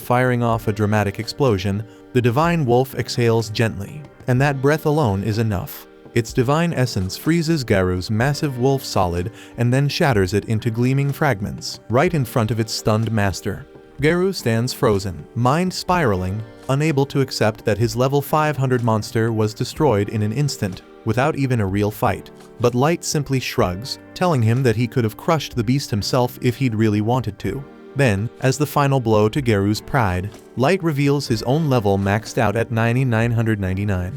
firing off a dramatic explosion, the divine wolf exhales gently, and that breath alone is enough. Its divine essence freezes Garu's massive wolf solid and then shatters it into gleaming fragments, right in front of its stunned master. Garu stands frozen, mind spiraling, unable to accept that his level 500 monster was destroyed in an instant, without even a real fight. But Light simply shrugs, telling him that he could have crushed the beast himself if he'd really wanted to. Then, as the final blow to Garu's pride, Light reveals his own level maxed out at 9,999.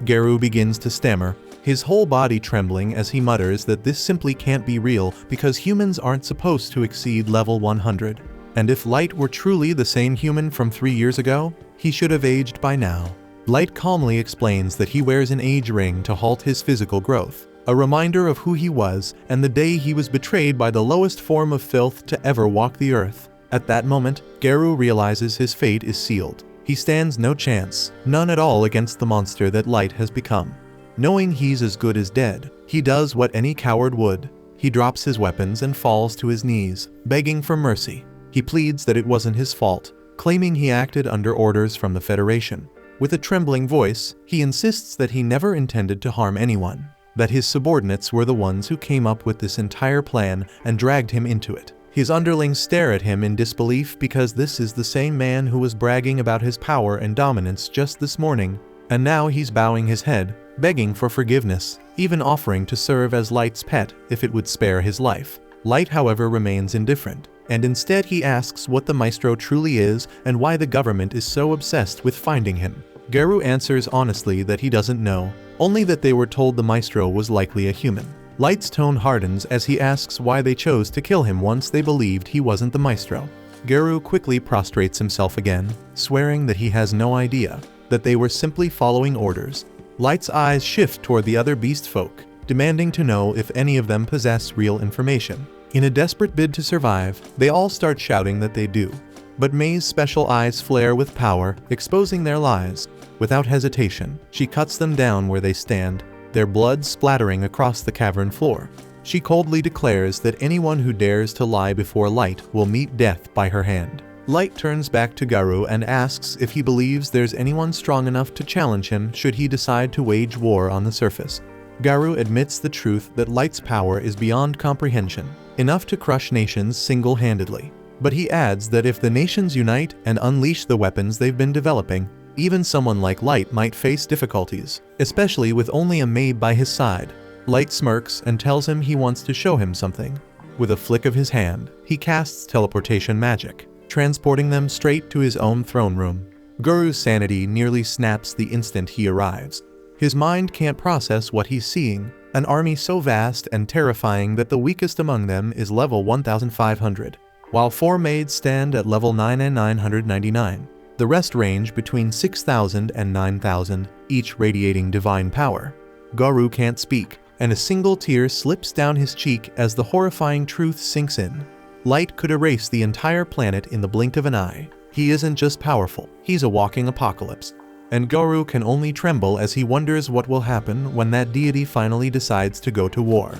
Garu begins to stammer, his whole body trembling as he mutters that this simply can't be real because humans aren't supposed to exceed level 100. And if Light were truly the same human from 3 years ago, he should have aged by now. Light calmly explains that he wears an age ring to halt his physical growth, a reminder of who he was and the day he was betrayed by the lowest form of filth to ever walk the earth. At that moment, Garu realizes his fate is sealed. He stands no chance, none at all against the monster that Light has become. Knowing he's as good as dead, he does what any coward would. He drops his weapons and falls to his knees, begging for mercy. He pleads that it wasn't his fault, claiming he acted under orders from the Federation. With a trembling voice, he insists that he never intended to harm anyone, that his subordinates were the ones who came up with this entire plan and dragged him into it. His underlings stare at him in disbelief because this is the same man who was bragging about his power and dominance just this morning, and now he's bowing his head, begging for forgiveness, even offering to serve as Light's pet if it would spare his life. Light, however, remains indifferent. and instead he asks what the maestro truly is and why the government is so obsessed with finding him. Garou answers honestly that he doesn't know, only that they were told the maestro was likely a human. Light's tone hardens as he asks why they chose to kill him once they believed he wasn't the maestro. Garou quickly prostrates himself again, swearing that he has no idea, that they were simply following orders. Light's eyes shift toward the other beast folk, demanding to know if any of them possess real information. In a desperate bid to survive, they all start shouting that they do. But May's special eyes flare with power, exposing their lies. Without hesitation, she cuts them down where they stand, their blood splattering across the cavern floor. She coldly declares that anyone who dares to lie before Light will meet death by her hand. Light turns back to Garou and asks if he believes there's anyone strong enough to challenge him should he decide to wage war on the surface. Garou admits the truth that Light's power is beyond comprehension, enough to crush nations single-handedly. But he adds that if the nations unite and unleash the weapons they've been developing, even someone like Light might face difficulties, especially with only a maid by his side. Light smirks and tells him he wants to show him something. With a flick of his hand, he casts teleportation magic, transporting them straight to his own throne room. Garou's sanity nearly snaps the instant he arrives. His mind can't process what he's seeing, an army so vast and terrifying that the weakest among them is level 1500. While 4 maids stand at level 9 and 999. The rest range between 6,000 and 9,000, each radiating divine power. Garou can't speak, and a single tear slips down his cheek as the horrifying truth sinks in. Light could erase the entire planet in the blink of an eye. He isn't just powerful, he's a walking apocalypse. And Garou can only tremble as he wonders what will happen when that deity finally decides to go to war.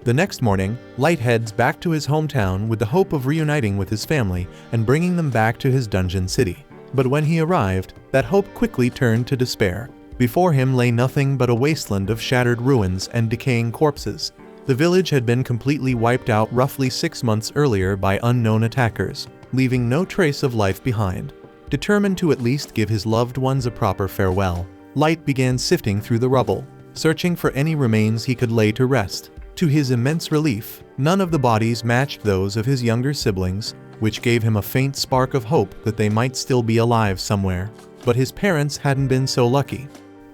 The next morning, Light heads back to his hometown with the hope of reuniting with his family and bringing them back to his dungeon city. But when he arrived, that hope quickly turned to despair. Before him lay nothing but a wasteland of shattered ruins and decaying corpses. The village had been completely wiped out roughly 6 months earlier by unknown attackers, leaving no trace of life behind. Determined to at least give his loved ones a proper farewell, Light began sifting through the rubble, searching for any remains he could lay to rest. To his immense relief, none of the bodies matched those of his younger siblings, which gave him a faint spark of hope that they might still be alive somewhere. But his parents hadn't been so lucky.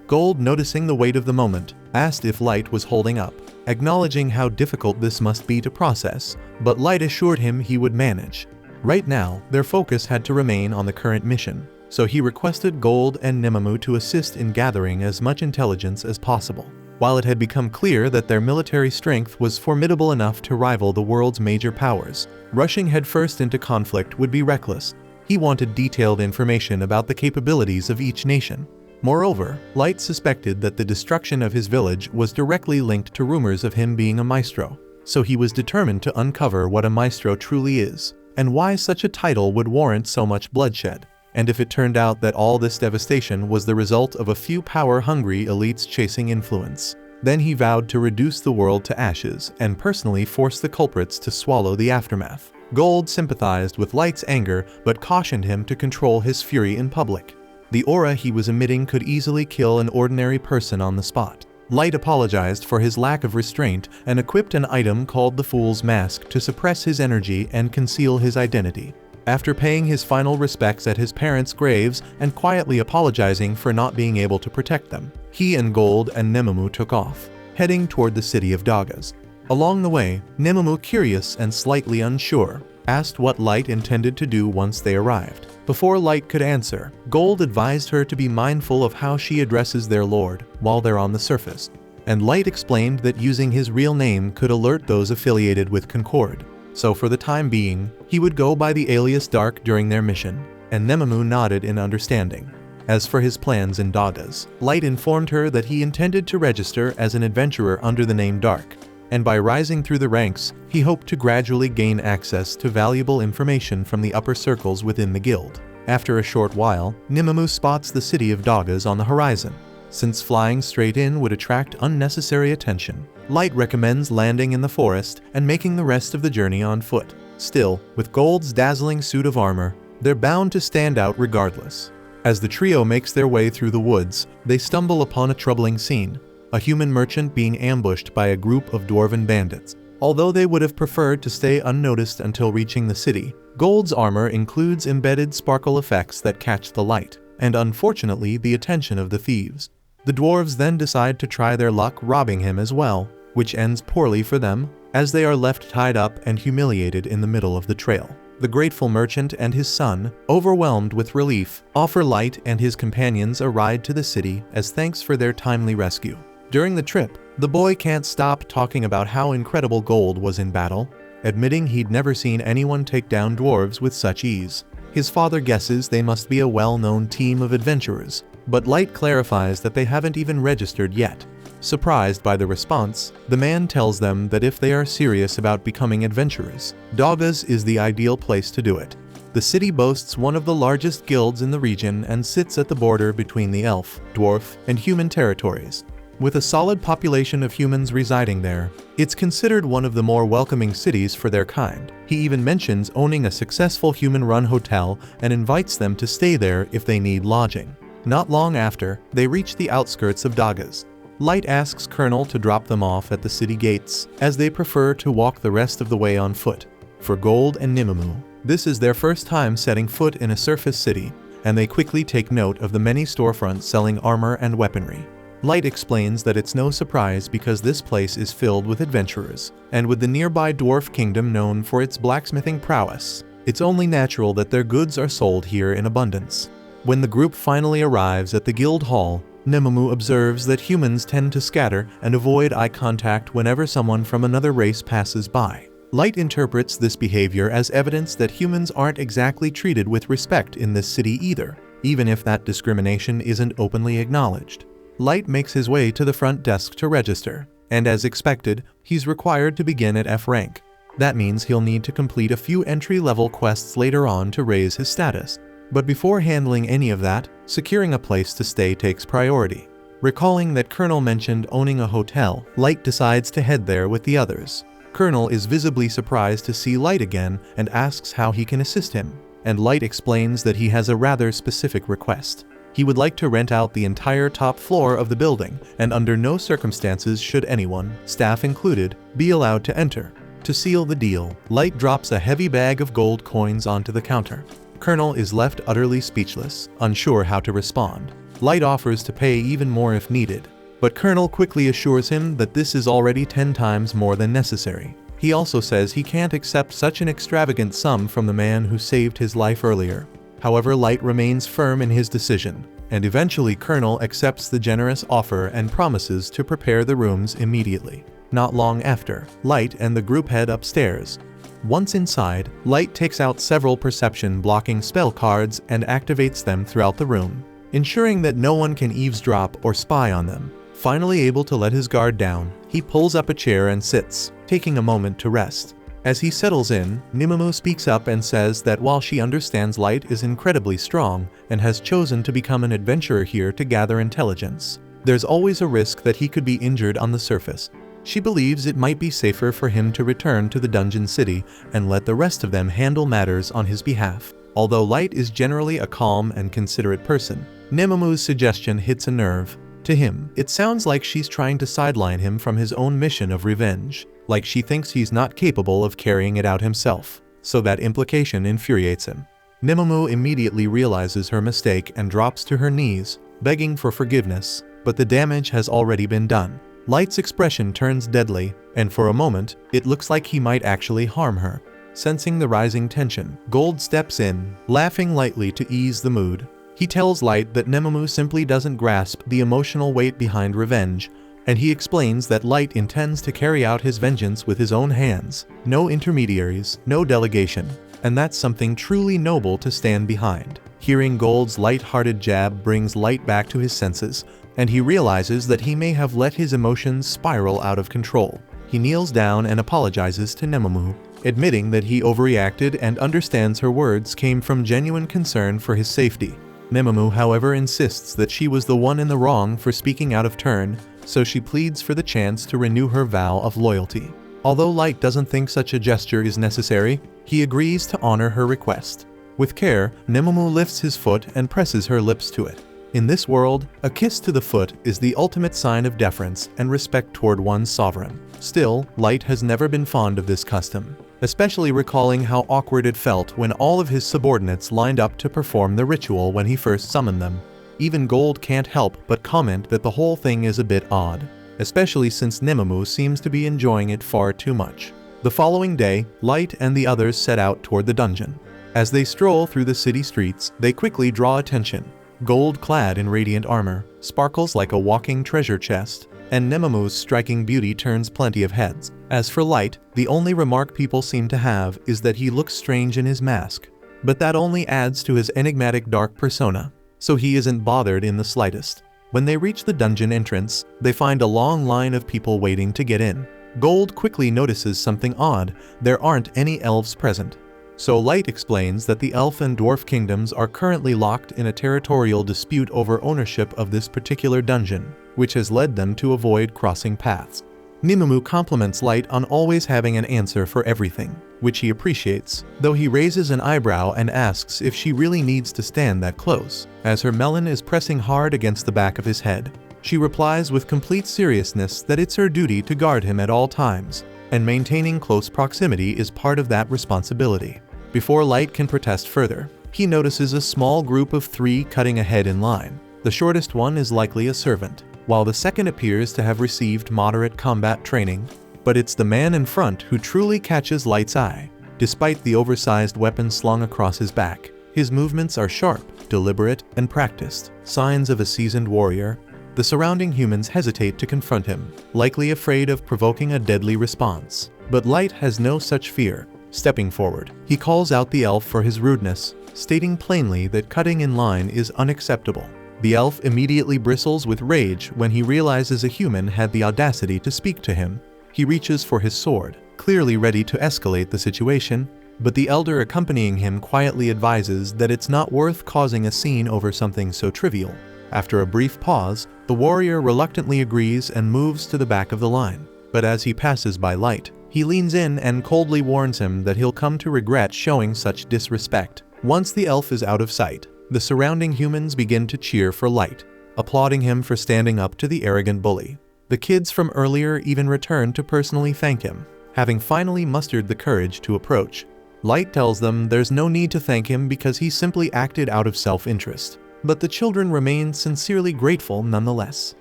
Gold, noticing the weight of the moment, asked if Light was holding up, acknowledging how difficult this must be to process, but Light assured him he would manage. Right now, their focus had to remain on the current mission, so he requested Gold and Nemamu to assist in gathering as much intelligence as possible. While it had become clear that their military strength was formidable enough to rival the world's major powers, rushing headfirst into conflict would be reckless. He wanted detailed information about the capabilities of each nation. Moreover, Light suspected that the destruction of his village was directly linked to rumors of him being a maestro, so he was determined to uncover what a maestro truly is, and why such a title would warrant so much bloodshed. And if it turned out that all this devastation was the result of a few power-hungry elites chasing influence, then he vowed to reduce the world to ashes and personally force the culprits to swallow the aftermath. Gold sympathized with Light's anger but cautioned him to control his fury in public. The aura he was emitting could easily kill an ordinary person on the spot. Light apologized for his lack of restraint and equipped an item called the Fool's Mask to suppress his energy and conceal his identity. After paying his final respects at his parents' graves and quietly apologizing for not being able to protect them, he and Gold and Nemamu took off, heading toward the city of Dagas. Along the way, Nemamu, curious and slightly unsure, asked what Light intended to do once they arrived. Before Light could answer, Gold advised her to be mindful of how she addresses their lord while they're on the surface, and Light explained that using his real name could alert those affiliated with Concord. So for the time being, he would go by the alias Dark during their mission, and Nemamu nodded in understanding. As for his plans in Dagas, Light informed her that he intended to register as an adventurer under the name Dark, and by rising through the ranks, he hoped to gradually gain access to valuable information from the upper circles within the guild. After a short while, Nemamu spots the city of Dagas on the horizon. Since flying straight in would attract unnecessary attention, Light recommends landing in the forest and making the rest of the journey on foot. Still, with Gold's dazzling suit of armor, they're bound to stand out regardless. As the trio makes their way through the woods, they stumble upon a troubling scene. A human merchant being ambushed by a group of dwarven bandits. although they would have preferred to stay unnoticed until reaching the city. Gold's armor includes embedded sparkle effects that catch the light, and unfortunately the attention of the thieves. The dwarves then decide to try their luck robbing him as well, which ends poorly for them, as they are left tied up and humiliated in the middle of the trail. The grateful merchant and his son, overwhelmed with relief, offer Light and his companions a ride to the city as thanks for their timely rescue. During the trip, the boy can't stop talking about how incredible Gold was in battle, admitting he'd never seen anyone take down dwarves with such ease. His father guesses they must be a well-known team of adventurers, but Light clarifies that they haven't even registered yet. Surprised by the response, the man tells them that if they are serious about becoming adventurers, Doggas is the ideal place to do it. The city boasts one of the largest guilds in the region and sits at the border between the elf, dwarf, and human territories. With a solid population of humans residing there, it's considered one of the more welcoming cities for their kind. He even mentions owning a successful human-run hotel and invites them to stay there if they need lodging. Not long after, they reach the outskirts of Doggas. Light asks Colonel to drop them off at the city gates, as they prefer to walk the rest of the way on foot. For Gold and Nimamu, this is their first time setting foot in a surface city, and they quickly take note of the many storefronts selling armor and weaponry. Light explains that it's no surprise because this place is filled with adventurers, and with the nearby dwarf kingdom known for its blacksmithing prowess, it's only natural that their goods are sold here in abundance. When the group finally arrives at the guild hall, Nimamu observes that humans tend to scatter and avoid eye contact whenever someone from another race passes by. Light interprets this behavior as evidence that humans aren't exactly treated with respect in this city either, even if that discrimination isn't openly acknowledged. Light makes his way to the front desk to register, and as expected, he's required to begin at F rank. That means he'll need to complete a few entry-level quests later on to raise his status. But before handling any of that, securing a place to stay takes priority. Recalling that Colonel mentioned owning a hotel, Light decides to head there with the others. Colonel is visibly surprised to see Light again and asks how he can assist him, and Light explains that he has a rather specific request. He would like to rent out the entire top floor of the building, and under no circumstances should anyone, staff included, be allowed to enter. To seal the deal, Light drops a heavy bag of gold coins onto the counter. Colonel is left utterly speechless, unsure how to respond. Light offers to pay even more if needed, but Colonel quickly assures him that this is already 10 times more than necessary. He also says he can't accept such an extravagant sum from the man who saved his life earlier. However, Light remains firm in his decision, and eventually Colonel accepts the generous offer and promises to prepare the rooms immediately. Not long after, Light and the group head upstairs. Once inside, Light takes out several perception-blocking spell cards and activates them throughout the room, ensuring that no one can eavesdrop or spy on them. Finally able to let his guard down, he pulls up a chair and sits, taking a moment to rest. As he settles in, Nimamu speaks up and says that while she understands Light is incredibly strong and has chosen to become an adventurer here to gather intelligence, there's always a risk that he could be injured on the surface. She believes it might be safer for him to return to the dungeon city and let the rest of them handle matters on his behalf. Although Light is generally a calm and considerate person, Nimamu's suggestion hits a nerve. To him, it sounds like she's trying to sideline him from his own mission of revenge, like she thinks he's not capable of carrying it out himself, so that implication infuriates him. Nimamu immediately realizes her mistake and drops to her knees, begging for forgiveness, but the damage has already been done. Light's expression turns deadly, and for a moment, it looks like he might actually harm her. Sensing the rising tension, Gold steps in, laughing lightly to ease the mood. He tells Light that Nimamu simply doesn't grasp the emotional weight behind revenge, and he explains that Light intends to carry out his vengeance with his own hands. No intermediaries, no delegation, and that's something truly noble to stand behind. Hearing Gold's light-hearted jab brings Light back to his senses, and he realizes that he may have let his emotions spiral out of control. He kneels down and apologizes to Nimamu, admitting that he overreacted and understands her words came from genuine concern for his safety. Nimamu, however, insists that she was the one in the wrong for speaking out of turn, so she pleads for the chance to renew her vow of loyalty. Although Light doesn't think such a gesture is necessary, he agrees to honor her request. With care, Nimamu lifts his foot and presses her lips to it. In this world, a kiss to the foot is the ultimate sign of deference and respect toward one's sovereign. Still, Light has never been fond of this custom, especially recalling how awkward it felt when all of his subordinates lined up to perform the ritual when he first summoned them. Even Gold can't help but comment that the whole thing is a bit odd, especially since Nemamu seems to be enjoying it far too much. The following day, Light and the others set out toward the dungeon. As they stroll through the city streets, they quickly draw attention. Gold, clad in radiant armor, sparkles like a walking treasure chest, and Nemamu's striking beauty turns plenty of heads. As for Light, the only remark people seem to have is that he looks strange in his mask. But that only adds to his enigmatic dark persona, so he isn't bothered in the slightest. When they reach the dungeon entrance, they find a long line of people waiting to get in. Gold quickly notices something odd: there aren't any elves present. So Light explains that the elf and dwarf kingdoms are currently locked in a territorial dispute over ownership of this particular dungeon, which has led them to avoid crossing paths. Nemamu compliments Light on always having an answer for everything, which he appreciates, though he raises an eyebrow and asks if she really needs to stand that close, as her melon is pressing hard against the back of his head. She replies with complete seriousness that it's her duty to guard him at all times, and maintaining close proximity is part of that responsibility. Before Light can protest further, he notices a small group of 3 cutting ahead in line. The shortest one is likely a servant, while the second appears to have received moderate combat training. But it's the man in front who truly catches Light's eye. Despite the oversized weapon slung across his back, his movements are sharp, deliberate, and practiced, signs of a seasoned warrior. The surrounding humans hesitate to confront him, likely afraid of provoking a deadly response. But Light has no such fear. Stepping forward, he calls out the elf for his rudeness, stating plainly that cutting in line is unacceptable. The elf immediately bristles with rage when he realizes a human had the audacity to speak to him. He reaches for his sword, clearly ready to escalate the situation, but the elder accompanying him quietly advises that it's not worth causing a scene over something so trivial. After a brief pause, the warrior reluctantly agrees and moves to the back of the line. But as he passes by Light, he leans in and coldly warns him that he'll come to regret showing such disrespect. Once the elf is out of sight, the surrounding humans begin to cheer for Light, applauding him for standing up to the arrogant bully. The kids from earlier even return to personally thank him. Having finally mustered the courage to approach, Light tells them there's no need to thank him because he simply acted out of self-interest. But the children remain sincerely grateful nonetheless.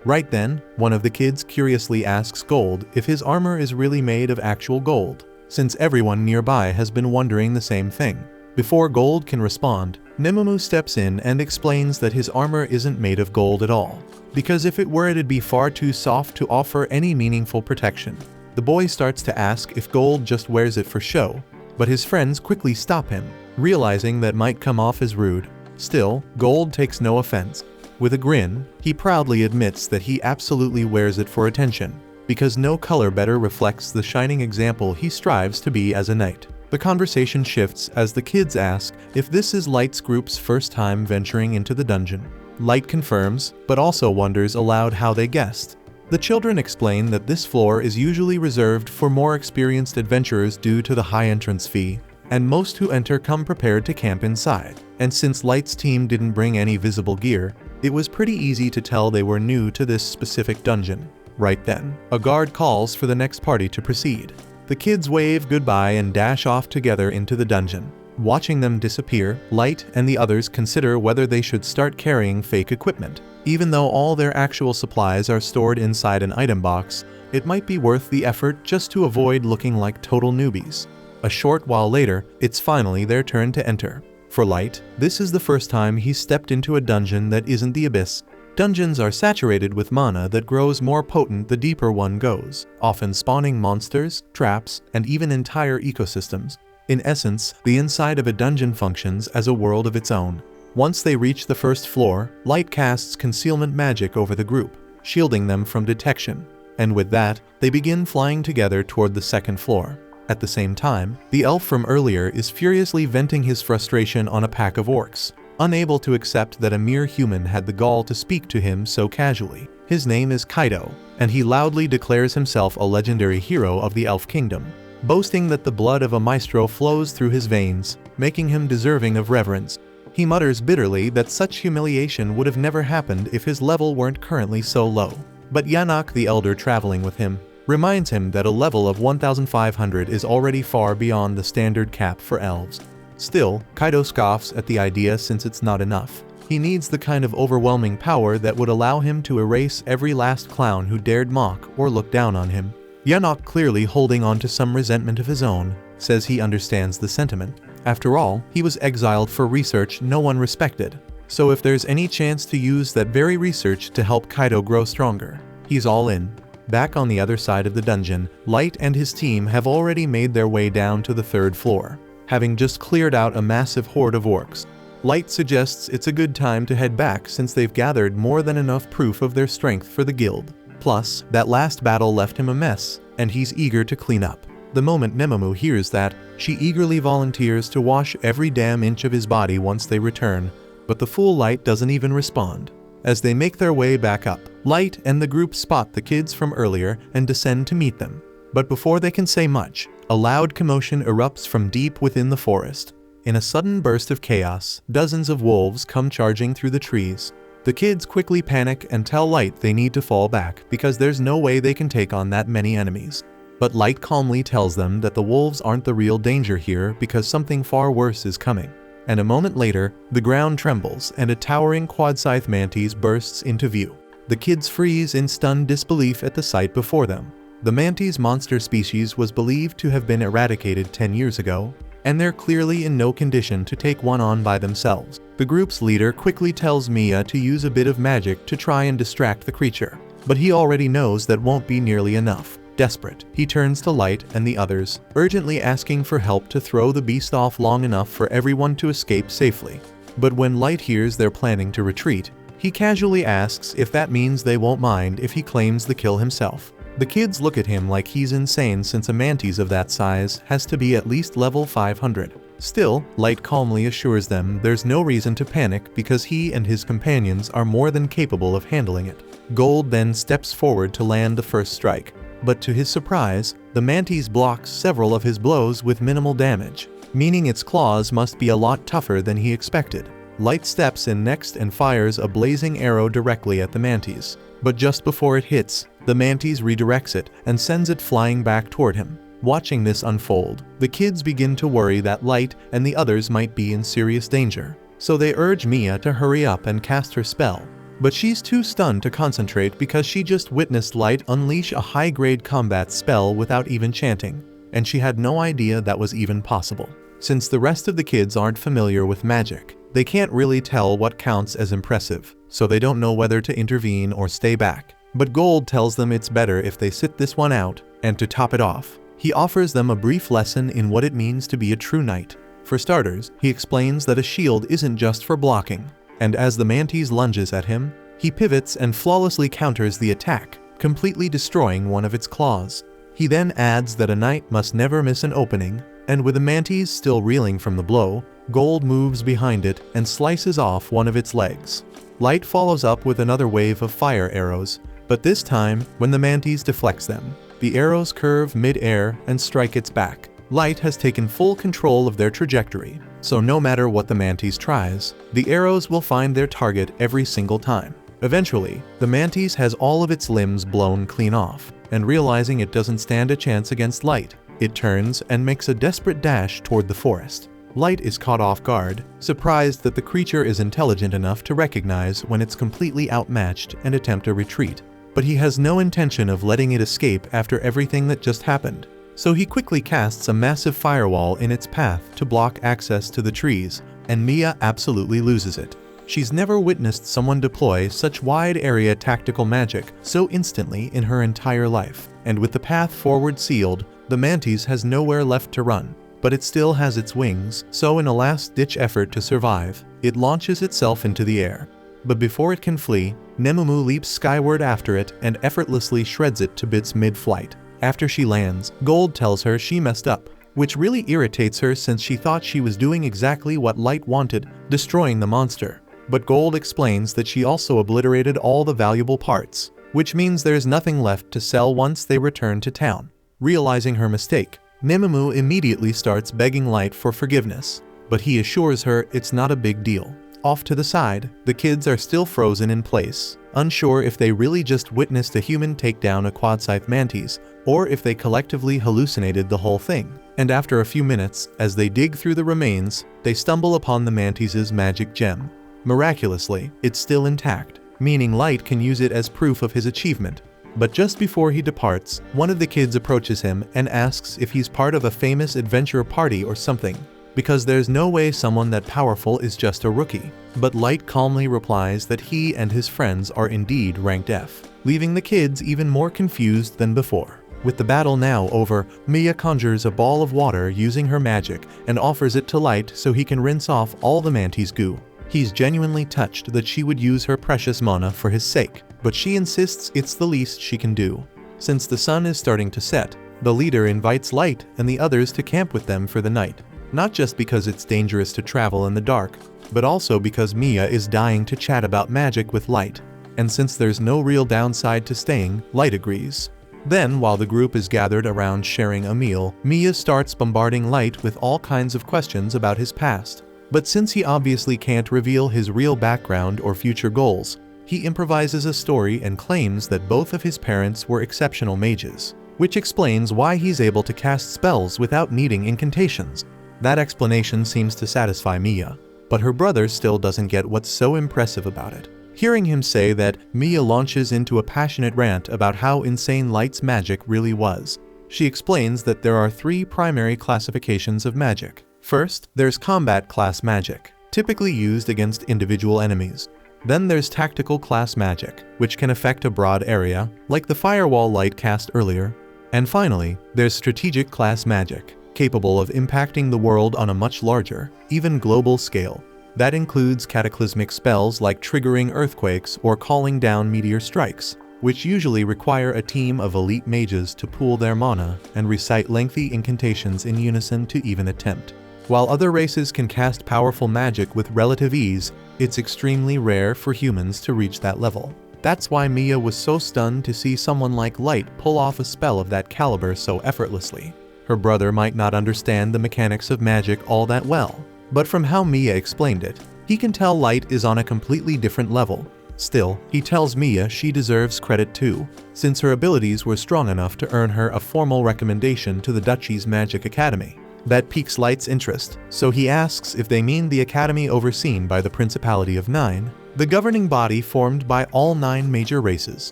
Right then, one of the kids curiously asks Gold if his armor is really made of actual gold, since everyone nearby has been wondering the same thing. Before Gold can respond, Nemamu steps in and explains that his armor isn't made of gold at all, because if it were it'd be far too soft to offer any meaningful protection. The boy starts to ask if Gold just wears it for show, but his friends quickly stop him, realizing that might come off as rude. Still, Gold takes no offense. With a grin, he proudly admits that he absolutely wears it for attention, because no color better reflects the shining example he strives to be as a knight. The conversation shifts as the kids ask if this is Light's group's first time venturing into the dungeon. Light confirms, but also wonders aloud how they guessed. The children explain that this floor is usually reserved for more experienced adventurers due to the high entrance fee, and most who enter come prepared to camp inside. And since Light's team didn't bring any visible gear, it was pretty easy to tell they were new to this specific dungeon. Right then, a guard calls for the next party to proceed. The kids wave goodbye and dash off together into the dungeon. Watching them disappear, Light and the others consider whether they should start carrying fake equipment. Even though all their actual supplies are stored inside an item box, it might be worth the effort just to avoid looking like total newbies. A short while later, it's finally their turn to enter. For Light, this is the first time he's stepped into a dungeon that isn't the Abyss. Dungeons are saturated with mana that grows more potent the deeper one goes, often spawning monsters, traps, and even entire ecosystems. In essence, the inside of a dungeon functions as a world of its own. Once they reach the first floor, Light casts concealment magic over the group, shielding them from detection. And with that, they begin flying together toward the second floor. At the same time, the elf from earlier is furiously venting his frustration on a pack of orcs, unable to accept that a mere human had the gall to speak to him so casually. His name is Kaido, and he loudly declares himself a legendary hero of the Elf Kingdom, boasting that the blood of a maestro flows through his veins, making him deserving of reverence. He mutters bitterly that such humiliation would have never happened if his level weren't currently so low. But Yanok the Elder traveling with him reminds him that a level of 1500 is already far beyond the standard cap for elves. Still, Kaido scoffs at the idea since it's not enough. He needs the kind of overwhelming power that would allow him to erase every last clown who dared mock or look down on him. Yanok, clearly holding on to some resentment of his own, says he understands the sentiment. After all, he was exiled for research no one respected. So if there's any chance to use that very research to help Kaido grow stronger, he's all in. Back on the other side of the dungeon, Light and his team have already made their way down to the 3rd floor, having just cleared out a massive horde of orcs. Light suggests it's a good time to head back since they've gathered more than enough proof of their strength for the guild. Plus, that last battle left him a mess, and he's eager to clean up. The moment Nemomu hears that, she eagerly volunteers to wash every damn inch of his body once they return, but the fool Light doesn't even respond. As they make their way back up, Light and the group spot the kids from earlier and descend to meet them. But before they can say much, a loud commotion erupts from deep within the forest. In a sudden burst of chaos, dozens of wolves come charging through the trees. The kids quickly panic and tell Light they need to fall back because there's no way they can take on that many enemies. But Light calmly tells them that the wolves aren't the real danger here because something far worse is coming. And a moment later, the ground trembles and a towering quad-scythe mantis bursts into view. The kids freeze in stunned disbelief at the sight before them. The mantis monster species was believed to have been eradicated 10 years ago, and they're clearly in no condition to take one on by themselves. The group's leader quickly tells Mia to use a bit of magic to try and distract the creature, but he already knows that won't be nearly enough. Desperate, he turns to Light and the others, urgently asking for help to throw the beast off long enough for everyone to escape safely. But when Light hears they're planning to retreat, he casually asks if that means they won't mind if he claims the kill himself. The kids look at him like he's insane since a mantis of that size has to be at least level 500. Still, Light calmly assures them there's no reason to panic because he and his companions are more than capable of handling it. Gold then steps forward to land the first strike, but to his surprise, the mantis blocks several of his blows with minimal damage, meaning its claws must be a lot tougher than he expected. Light steps in next and fires a blazing arrow directly at the mantis, but just before it hits, the mantis redirects it and sends it flying back toward him. Watching this unfold, the kids begin to worry that Light and the others might be in serious danger, so they urge Mia to hurry up and cast her spell. But she's too stunned to concentrate because she just witnessed Light unleash a high-grade combat spell without even chanting, and she had no idea that was even possible. Since the rest of the kids aren't familiar with magic, they can't really tell what counts as impressive, so they don't know whether to intervene or stay back. But Gold tells them it's better if they sit this one out, and to top it off, he offers them a brief lesson in what it means to be a true knight. For starters, he explains that a shield isn't just for blocking, and as the mantis lunges at him, he pivots and flawlessly counters the attack, completely destroying one of its claws. He then adds that a knight must never miss an opening, and with the mantis still reeling from the blow, Gold moves behind it and slices off one of its legs. Light follows up with another wave of fire arrows, but this time, when the mantis deflects them, the arrows curve mid-air and strike its back. Light has taken full control of their trajectory, so no matter what the mantis tries, the arrows will find their target every single time. Eventually, the mantis has all of its limbs blown clean off, and realizing it doesn't stand a chance against Light, it turns and makes a desperate dash toward the forest. Light is caught off guard, surprised that the creature is intelligent enough to recognize when it's completely outmatched and attempt a retreat. But he has no intention of letting it escape after everything that just happened. So he quickly casts a massive firewall in its path to block access to the trees, and Mia absolutely loses it. She's never witnessed someone deploy such wide area tactical magic so instantly in her entire life. And with the path forward sealed, the mantis has nowhere left to run. But it still has its wings, so in a last-ditch effort to survive, it launches itself into the air. But before it can flee, Nemomu leaps skyward after it and effortlessly shreds it to bits mid-flight. After she lands, Gold tells her she messed up, which really irritates her since she thought she was doing exactly what Light wanted, destroying the monster. But Gold explains that she also obliterated all the valuable parts, which means there's nothing left to sell once they return to town. Realizing her mistake, Nemomu immediately starts begging Light for forgiveness, but he assures her it's not a big deal. Off to the side, the kids are still frozen in place, unsure if they really just witnessed a human take down a quadscythe mantis, or if they collectively hallucinated the whole thing. And after a few minutes, as they dig through the remains, they stumble upon the mantis's magic gem. Miraculously, it's still intact, meaning Light can use it as proof of his achievement. But just before he departs, one of the kids approaches him and asks if he's part of a famous adventure party or something, because there's no way someone that powerful is just a rookie. But Light calmly replies that he and his friends are indeed ranked F, leaving the kids even more confused than before. With the battle now over, Mia conjures a ball of water using her magic and offers it to Light so he can rinse off all the mantis' goo. He's genuinely touched that she would use her precious mana for his sake, but she insists it's the least she can do. Since the sun is starting to set, the leader invites Light and the others to camp with them for the night. Not just because it's dangerous to travel in the dark, but also because Mia is dying to chat about magic with Light. And since there's no real downside to staying, Light agrees. Then, while the group is gathered around sharing a meal, Mia starts bombarding Light with all kinds of questions about his past. But since he obviously can't reveal his real background or future goals, he improvises a story and claims that both of his parents were exceptional mages, which explains why he's able to cast spells without needing incantations. That explanation seems to satisfy Mia, but her brother still doesn't get what's so impressive about it. Hearing him say that, Mia launches into a passionate rant about how insane Light's magic really was. She explains that there are 3 primary classifications of magic. First, there's combat class magic, typically used against individual enemies. Then there's tactical class magic, which can affect a broad area, like the firewall Light cast earlier. And finally, there's strategic class magic, capable of impacting the world on a much larger, even global scale. That includes cataclysmic spells like triggering earthquakes or calling down meteor strikes, which usually require a team of elite mages to pool their mana and recite lengthy incantations in unison to even attempt. While other races can cast powerful magic with relative ease, it's extremely rare for humans to reach that level. That's why Mia was so stunned to see someone like Light pull off a spell of that caliber so effortlessly. Her brother might not understand the mechanics of magic all that well, but from how Mia explained it, he can tell Light is on a completely different level. Still, he tells Mia she deserves credit too, since her abilities were strong enough to earn her a formal recommendation to the Duchy's Magic Academy. That piques Light's interest, so he asks if they mean the academy overseen by the Principality of Nine, the governing body formed by all 9 major races.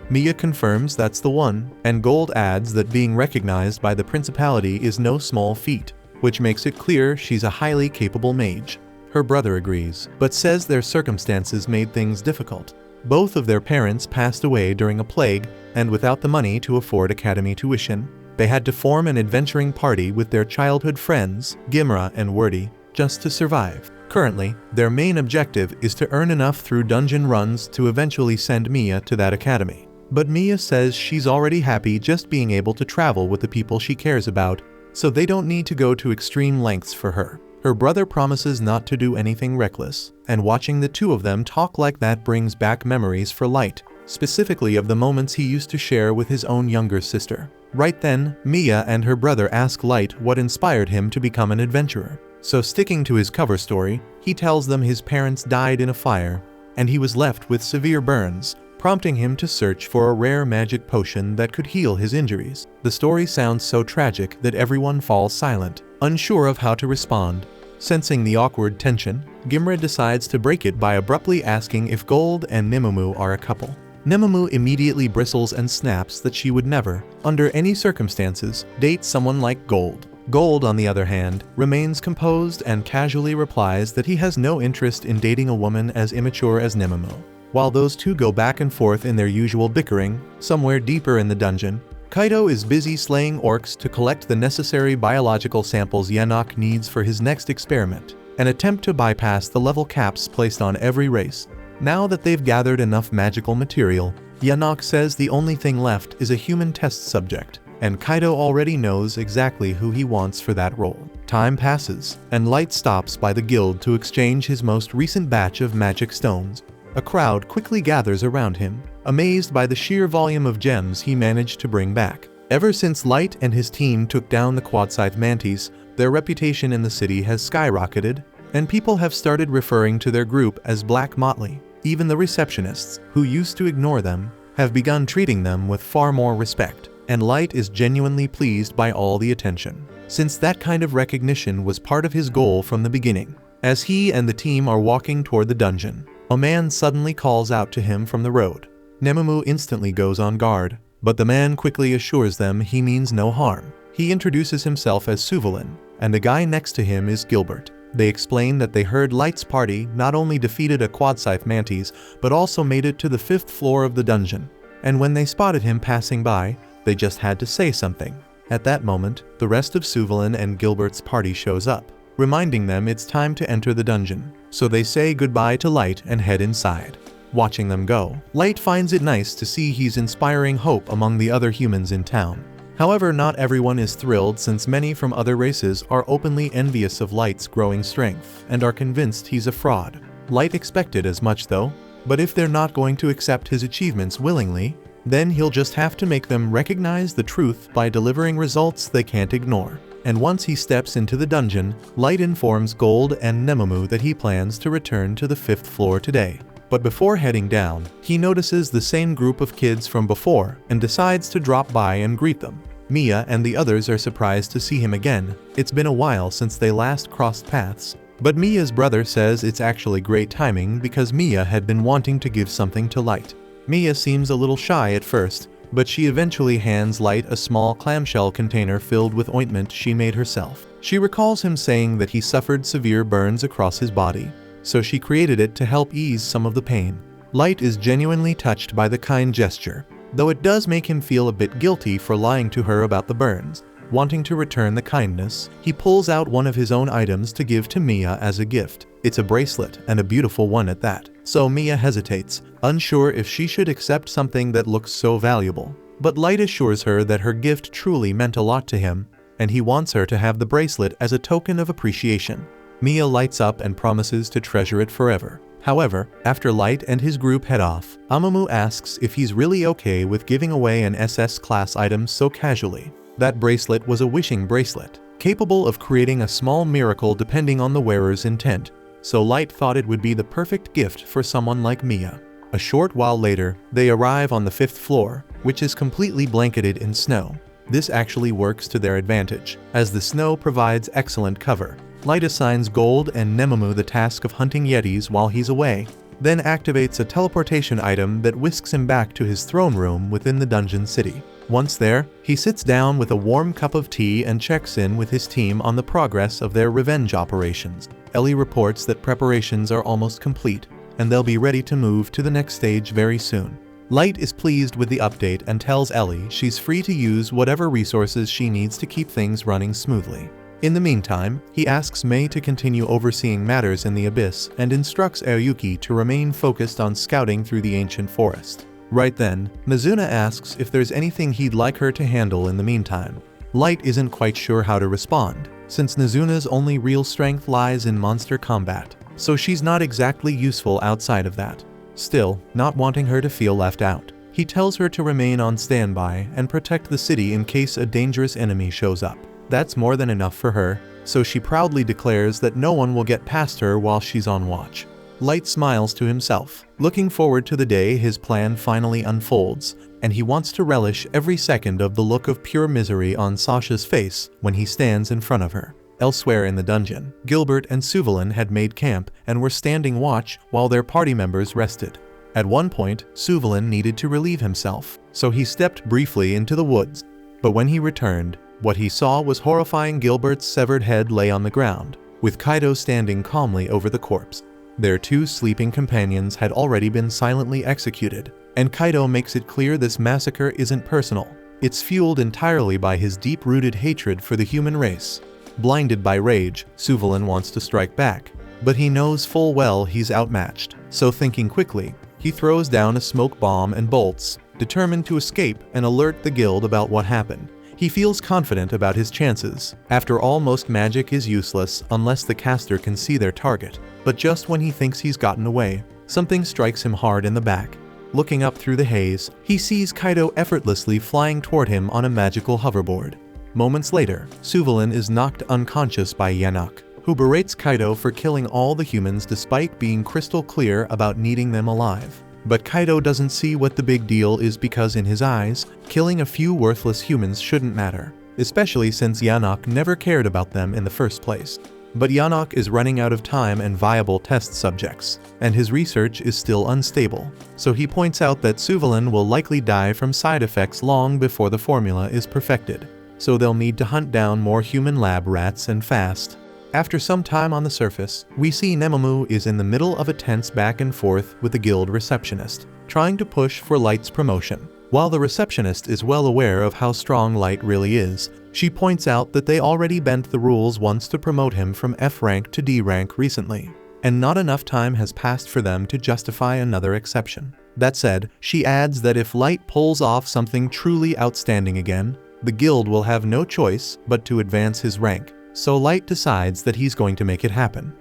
Mia confirms that's the one, and Gold adds that being recognized by the Principality is no small feat, which makes it clear she's a highly capable mage. Her brother agrees, but says their circumstances made things difficult. Both of their parents passed away during a plague, and without the money to afford academy tuition, they had to form an adventuring party with their childhood friends, Gimra and Wordy, just to survive. Currently, their main objective is to earn enough through dungeon runs to eventually send Mia to that academy. But Mia says she's already happy just being able to travel with the people she cares about, so they don't need to go to extreme lengths for her. Her brother promises not to do anything reckless, and watching the two of them talk like that brings back memories for Light, specifically of the moments he used to share with his own younger sister. Right then, Mia and her brother ask Light what inspired him to become an adventurer. So sticking to his cover story, he tells them his parents died in a fire, and he was left with severe burns, prompting him to search for a rare magic potion that could heal his injuries. The story sounds so tragic that everyone falls silent, unsure of how to respond. Sensing the awkward tension, Gimra decides to break it by abruptly asking if Gold and Nimumu are a couple. Nimumu immediately bristles and snaps that she would never, under any circumstances, date someone like Gold. Gold, on the other hand, remains composed and casually replies that he has no interest in dating a woman as immature as Nimumu. While those two go back and forth in their usual bickering, somewhere deeper in the dungeon, Kaito is busy slaying orcs to collect the necessary biological samples Yanok needs for his next experiment, an attempt to bypass the level caps placed on every race. Now that they've gathered enough magical material, Yanok says the only thing left is a human test subject, and Kaito already knows exactly who he wants for that role. Time passes, and Light stops by the guild to exchange his most recent batch of magic stones. A crowd quickly gathers around him, amazed by the sheer volume of gems he managed to bring back. Ever since Light and his team took down the quadscythe mantis, their reputation in the city has skyrocketed, and people have started referring to their group as Black Motley. Even the receptionists, who used to ignore them, have begun treating them with far more respect, and Light is genuinely pleased by all the attention, since that kind of recognition was part of his goal from the beginning. As he and the team are walking toward the dungeon, a man suddenly calls out to him from the road. Nemomu instantly goes on guard, but the man quickly assures them he means no harm. He introduces himself as Suvalin, and the guy next to him is Gilbert. They explain that they heard Light's party not only defeated a Quadscythe Mantis, but also made it to the 5th floor of the dungeon. And when they spotted him passing by, they just had to say something. At that moment, the rest of Suvalin and Gilbert's party shows up, reminding them it's time to enter the dungeon. So they say goodbye to Light and head inside. Watching them go, Light finds it nice to see he's inspiring hope among the other humans in town. However, not everyone is thrilled, since many from other races are openly envious of Light's growing strength and are convinced he's a fraud. Light expected as much though, but if they're not going to accept his achievements willingly, then he'll just have to make them recognize the truth by delivering results they can't ignore. And once he steps into the dungeon, Light informs Gold and Nemomu that he plans to return to the 5th floor today. But before heading down, he notices the same group of kids from before and decides to drop by and greet them. Mia and the others are surprised to see him again. It's been a while since they last crossed paths. But Mia's brother says it's actually great timing because Mia had been wanting to give something to Light. Mia seems a little shy at first, but she eventually hands Light a small clamshell container filled with ointment she made herself. She recalls him saying that he suffered severe burns across his body, so she created it to help ease some of the pain. Light is genuinely touched by the kind gesture, though it does make him feel a bit guilty for lying to her about the burns. Wanting to return the kindness, he pulls out one of his own items to give to Mia as a gift. It's a bracelet, and a beautiful one at that. So Mia hesitates, unsure if she should accept something that looks so valuable. But Light assures her that her gift truly meant a lot to him, and he wants her to have the bracelet as a token of appreciation. Mia lights up and promises to treasure it forever. However, after Light and his group head off, Amamu asks if he's really okay with giving away an SS-class item so casually. That bracelet was a wishing bracelet, capable of creating a small miracle depending on the wearer's intent, so Light thought it would be the perfect gift for someone like Mia. A short while later, they arrive on the 5th floor, which is completely blanketed in snow. This actually works to their advantage, as the snow provides excellent cover. Light assigns Gold and Nemomu the task of hunting Yetis while he's away, then activates a teleportation item that whisks him back to his throne room within the dungeon city. Once there, he sits down with a warm cup of tea and checks in with his team on the progress of their revenge operations. Ellie reports that preparations are almost complete, and they'll be ready to move to the next stage very soon. Light is pleased with the update and tells Ellie she's free to use whatever resources she needs to keep things running smoothly. In the meantime, he asks Mei to continue overseeing matters in the Abyss and instructs Aoyuki to remain focused on scouting through the ancient forest. Right then, Mizuna asks if there's anything he'd like her to handle in the meantime. Light isn't quite sure how to respond, since Mizuna's only real strength lies in monster combat, so she's not exactly useful outside of that. Still, not wanting her to feel left out, he tells her to remain on standby and protect the city in case a dangerous enemy shows up. That's more than enough for her, so she proudly declares that no one will get past her while she's on watch. Light smiles to himself, looking forward to the day his plan finally unfolds, and he wants to relish every second of the look of pure misery on Sasha's face when he stands in front of her. Elsewhere in the dungeon, Gilbert and Suvalin had made camp and were standing watch while their party members rested. At one point, Suvalin needed to relieve himself, so he stepped briefly into the woods. But when he returned, what he saw was horrifying. Gilbert's severed head lay on the ground, with Kaido standing calmly over the corpse. Their two sleeping companions had already been silently executed, and Kaido makes it clear this massacre isn't personal. It's fueled entirely by his deep-rooted hatred for the human race. Blinded by rage, Suvalin wants to strike back, but he knows full well he's outmatched, so thinking quickly, he throws down a smoke bomb and bolts, determined to escape and alert the guild about what happened. He feels confident about his chances. After all, most magic is useless unless the caster can see their target. But just when he thinks he's gotten away, something strikes him hard in the back. Looking up through the haze, he sees Kaido effortlessly flying toward him on a magical hoverboard. Moments later, Suvalin is knocked unconscious by Yanok, who berates Kaido for killing all the humans despite being crystal clear about needing them alive. But Kaido doesn't see what the big deal is because in his eyes, killing a few worthless humans shouldn't matter, especially since Yanok never cared about them in the first place. But Yanok is running out of time and viable test subjects, and his research is still unstable, so he points out that Suvalin will likely die from side effects long before the formula is perfected, so they'll need to hunt down more human lab rats and fast. After some time on the surface, we see Nemomu is in the middle of a tense back and forth with the guild receptionist, trying to push for Light's promotion. While the receptionist is well aware of how strong Light really is, she points out that they already bent the rules once to promote him from F rank to D rank recently, and not enough time has passed for them to justify another exception. That said, she adds that if Light pulls off something truly outstanding again, the guild will have no choice but to advance his rank, so Light decides that he's going to make it happen.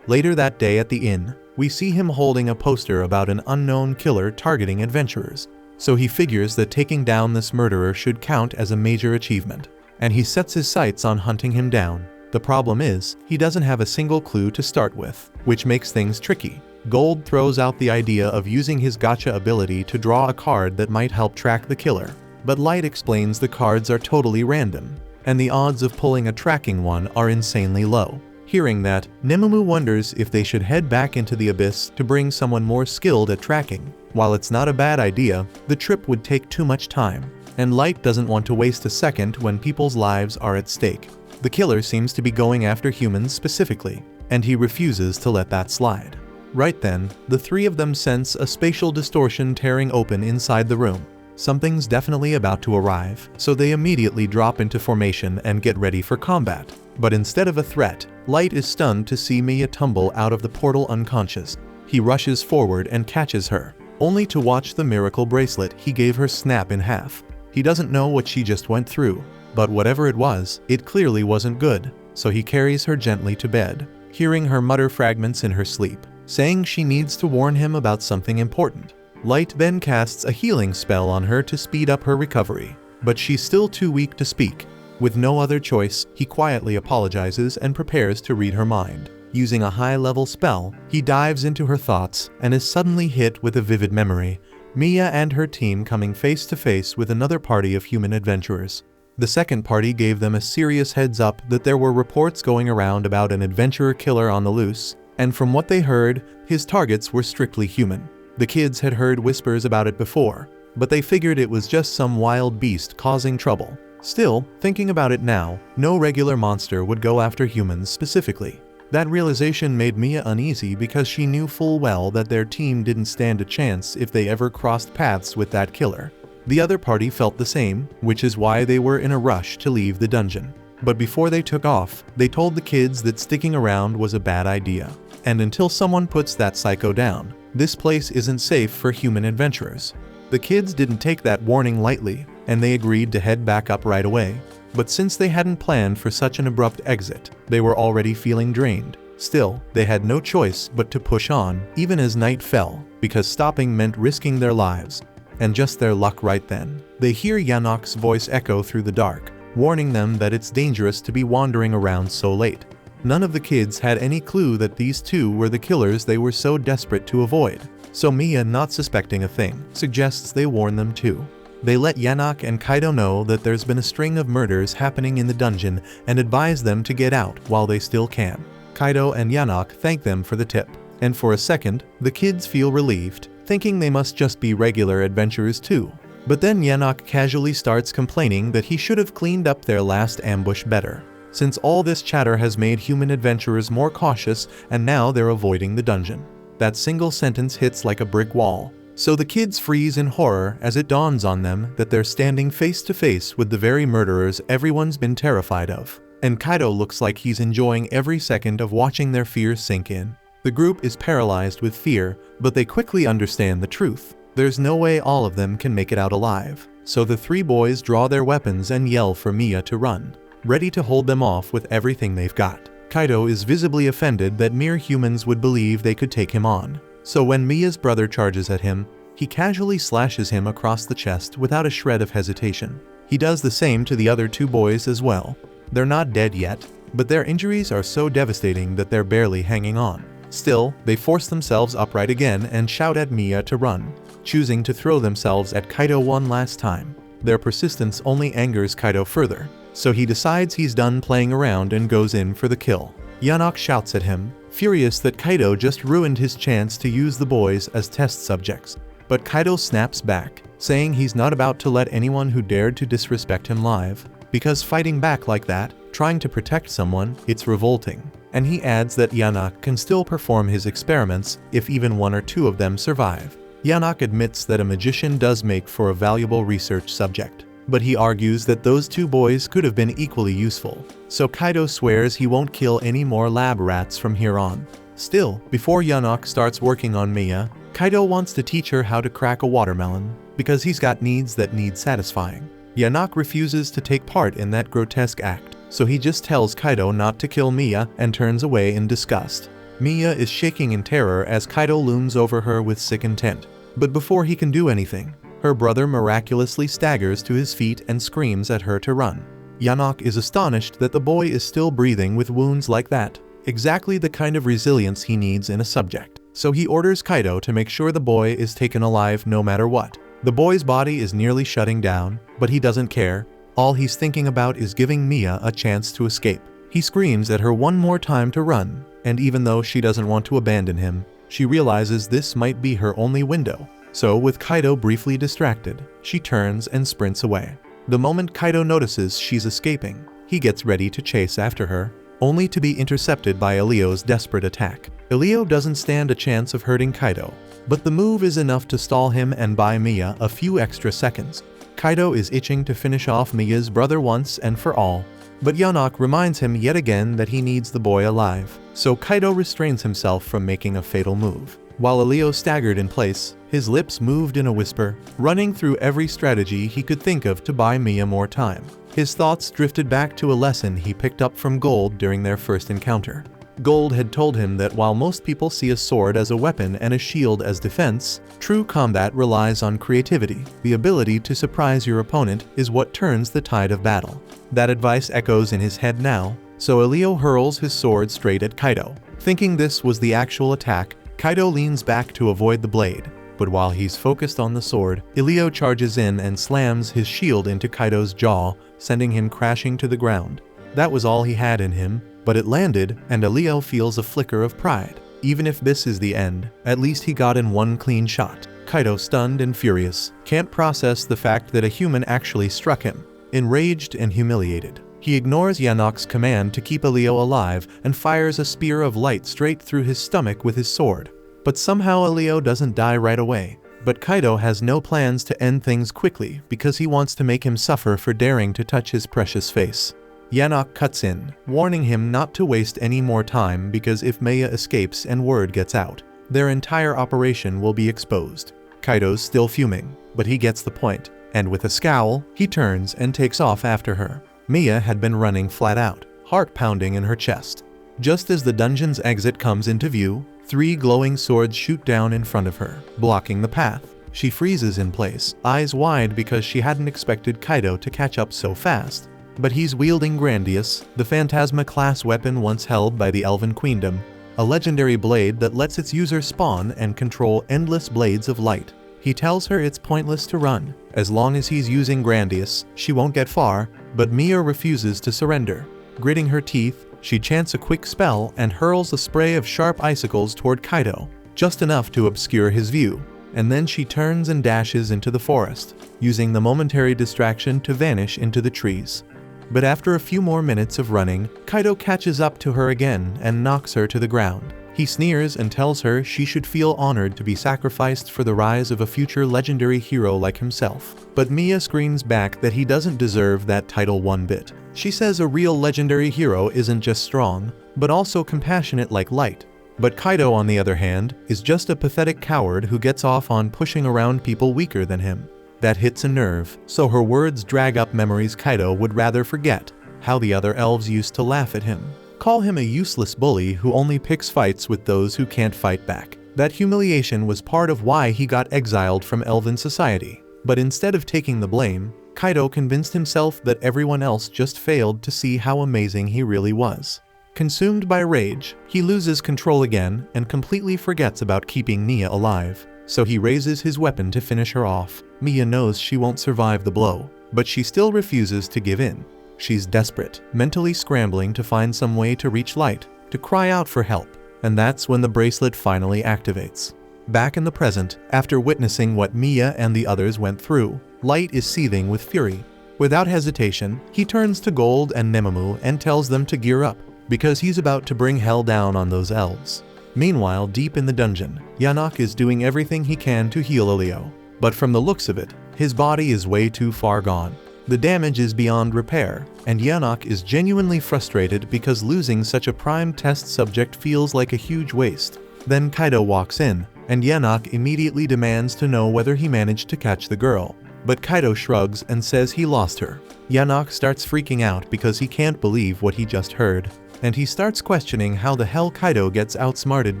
Later that day at the inn, we see him holding a poster about an unknown killer targeting adventurers, so he figures that taking down this murderer should count as a major achievement, and he sets his sights on hunting him down. The problem is, he doesn't have a single clue to start with, which makes things tricky. Gold throws out the idea of using his gacha ability to draw a card that might help track the killer, but Light explains the cards are totally random, and the odds of pulling a tracking one are insanely low. Hearing that, Nemomu wonders if they should head back into the abyss to bring someone more skilled at tracking. While it's not a bad idea, the trip would take too much time, and Light doesn't want to waste a second when people's lives are at stake. The killer seems to be going after humans specifically, and he refuses to let that slide. Right then, the three of them sense a spatial distortion tearing open inside the room. Something's definitely about to arrive, so they immediately drop into formation and get ready for combat. But instead of a threat, Light is stunned to see Mia tumble out of the portal unconscious. He rushes forward and catches her, only to watch the miracle bracelet he gave her snap in half. He doesn't know what she just went through, but whatever it was, it clearly wasn't good, so he carries her gently to bed, hearing her mutter fragments in her sleep, saying she needs to warn him about something important. Light then casts a healing spell on her to speed up her recovery, but she's still too weak to speak. With no other choice, he quietly apologizes and prepares to read her mind. Using a high-level spell, he dives into her thoughts and is suddenly hit with a vivid memory, Mia and her team coming face to face with another party of human adventurers. The second party gave them a serious heads up that there were reports going around about an adventurer killer on the loose, and from what they heard, his targets were strictly human. The kids had heard whispers about it before, but they figured it was just some wild beast causing trouble. Still, thinking about it now, no regular monster would go after humans specifically. That realization made Mia uneasy because she knew full well that their team didn't stand a chance if they ever crossed paths with that killer. The other party felt the same, which is why they were in a rush to leave the dungeon. But before they took off, they told the kids that sticking around was a bad idea. And until someone puts that psycho down, this place isn't safe for human adventurers. The kids didn't take that warning lightly, and they agreed to head back up right away. But since they hadn't planned for such an abrupt exit, they were already feeling drained. Still, they had no choice but to push on, even as night fell, because stopping meant risking their lives. And just their luck right then, they hear Yanok's voice echo through the dark, warning them that it's dangerous to be wandering around so late. None of the kids had any clue that these two were the killers they were so desperate to avoid, so Mia, not suspecting a thing, suggests they warn them too. They let Yanok and Kaido know that there's been a string of murders happening in the dungeon and advise them to get out while they still can. Kaido and Yanok thank them for the tip, and for a second, the kids feel relieved, thinking they must just be regular adventurers too. But then Yanok casually starts complaining that he should have cleaned up their last ambush better, since all this chatter has made human adventurers more cautious and now they're avoiding the dungeon. That single sentence hits like a brick wall, so the kids freeze in horror as it dawns on them that they're standing face to face with the very murderers everyone's been terrified of. And Kaido looks like he's enjoying every second of watching their fears sink in. The group is paralyzed with fear, but they quickly understand the truth. There's no way all of them can make it out alive, so the three boys draw their weapons and yell for Mia to run, ready to hold them off with everything they've got. Kaido is visibly offended that mere humans would believe they could take him on, so when Mia's brother charges at him, he casually slashes him across the chest without a shred of hesitation. He does the same to the other two boys as well. They're not dead yet, but their injuries are so devastating that they're barely hanging on. Still, they force themselves upright again and shout at Miya to run, choosing to throw themselves at Kaido one last time. Their persistence only angers Kaido further, so he decides he's done playing around and goes in for the kill. Yanok shouts at him, furious that Kaido just ruined his chance to use the boys as test subjects. But Kaido snaps back, saying he's not about to let anyone who dared to disrespect him live, because fighting back like that, trying to protect someone, it's revolting. And he adds that Yanok can still perform his experiments if even one or two of them survive. Yanok admits that a magician does make for a valuable research subject, but he argues that those two boys could have been equally useful, so Kaido swears he won't kill any more lab rats from here on. Still, before Yanok starts working on Miya, Kaido wants to teach her how to crack a watermelon, because he's got needs that need satisfying. Yanok refuses to take part in that grotesque act, so he just tells Kaido not to kill Miya and turns away in disgust. Miya is shaking in terror as Kaido looms over her with sick intent. But before he can do anything, her brother miraculously staggers to his feet and screams at her to run. Yanok is astonished that the boy is still breathing with wounds like that, exactly the kind of resilience he needs in a subject. So he orders Kaido to make sure the boy is taken alive no matter what. The boy's body is nearly shutting down, but he doesn't care. All he's thinking about is giving Miya a chance to escape. He screams at her one more time to run, and even though she doesn't want to abandon him, she realizes this might be her only window. So with Kaido briefly distracted, she turns and sprints away. The moment Kaido notices she's escaping, he gets ready to chase after her, only to be intercepted by Elio's desperate attack. Elio doesn't stand a chance of hurting Kaido, but the move is enough to stall him and buy Miya a few extra seconds. Kaido is itching to finish off Miya's brother once and for all, but Yanok reminds him yet again that he needs the boy alive, so Kaido restrains himself from making a fatal move. While Elio staggered in place, his lips moved in a whisper, running through every strategy he could think of to buy Miya more time. His thoughts drifted back to a lesson he picked up from Gold during their first encounter. Gold had told him that while most people see a sword as a weapon and a shield as defense, true combat relies on creativity. The ability to surprise your opponent is what turns the tide of battle. That advice echoes in his head now, so Elio hurls his sword straight at Kaido. Thinking this was the actual attack, Kaido leans back to avoid the blade, but while he's focused on the sword, Elio charges in and slams his shield into Kaido's jaw, sending him crashing to the ground. That was all he had in him, but it landed, and Elio feels a flicker of pride. Even if this is the end, at least he got in one clean shot. Kaido, stunned and furious, can't process the fact that a human actually struck him. Enraged and humiliated, he ignores Yanok's command to keep Elio alive and fires a spear of light straight through his stomach with his sword. But somehow Elio doesn't die right away. But Kaido has no plans to end things quickly because he wants to make him suffer for daring to touch his precious face. Yanok cuts in, warning him not to waste any more time because if Miya escapes and word gets out, their entire operation will be exposed. Kaido's still fuming, but he gets the point, and with a scowl, he turns and takes off after her. Miya had been running flat out, heart pounding in her chest. Just as the dungeon's exit comes into view, 3 glowing swords shoot down in front of her, blocking the path. She freezes in place, eyes wide because she hadn't expected Kaido to catch up so fast. But he's wielding Grandius, the Phantasma-class weapon once held by the Elven Queendom, a legendary blade that lets its user spawn and control endless blades of light. He tells her it's pointless to run. As long as he's using Grandius, she won't get far, but Miya refuses to surrender. Gritting her teeth, she chants a quick spell and hurls a spray of sharp icicles toward Kaido, just enough to obscure his view. And then she turns and dashes into the forest, using the momentary distraction to vanish into the trees. But after a few more minutes of running, Kaido catches up to her again and knocks her to the ground. He sneers and tells her she should feel honored to be sacrificed for the rise of a future legendary hero like himself. But Miya screams back that he doesn't deserve that title one bit. She says a real legendary hero isn't just strong, but also compassionate like light. But Kaido, on the other hand, is just a pathetic coward who gets off on pushing around people weaker than him. That hits a nerve, so her words drag up memories Kaido would rather forget, how the other elves used to laugh at him, call him a useless bully who only picks fights with those who can't fight back. That humiliation was part of why he got exiled from Elven society. But instead of taking the blame, Kaido convinced himself that everyone else just failed to see how amazing he really was. Consumed by rage, he loses control again and completely forgets about keeping Nia alive. So he raises his weapon to finish her off. Mia knows she won't survive the blow, but she still refuses to give in. She's desperate, mentally scrambling to find some way to reach Light, to cry out for help. And that's when the bracelet finally activates. Back in the present, after witnessing what Mia and the others went through, Light is seething with fury. Without hesitation, he turns to Gold and Nemamu and tells them to gear up, because he's about to bring hell down on those elves. Meanwhile, deep in the dungeon, Yanok is doing everything he can to heal Elio. But from the looks of it, his body is way too far gone. The damage is beyond repair, and Yanok is genuinely frustrated because losing such a prime test subject feels like a huge waste. Then Kaido walks in, and Yanok immediately demands to know whether he managed to catch the girl. But Kaido shrugs and says he lost her. Yanok starts freaking out because he can't believe what he just heard, and he starts questioning how the hell Kaido gets outsmarted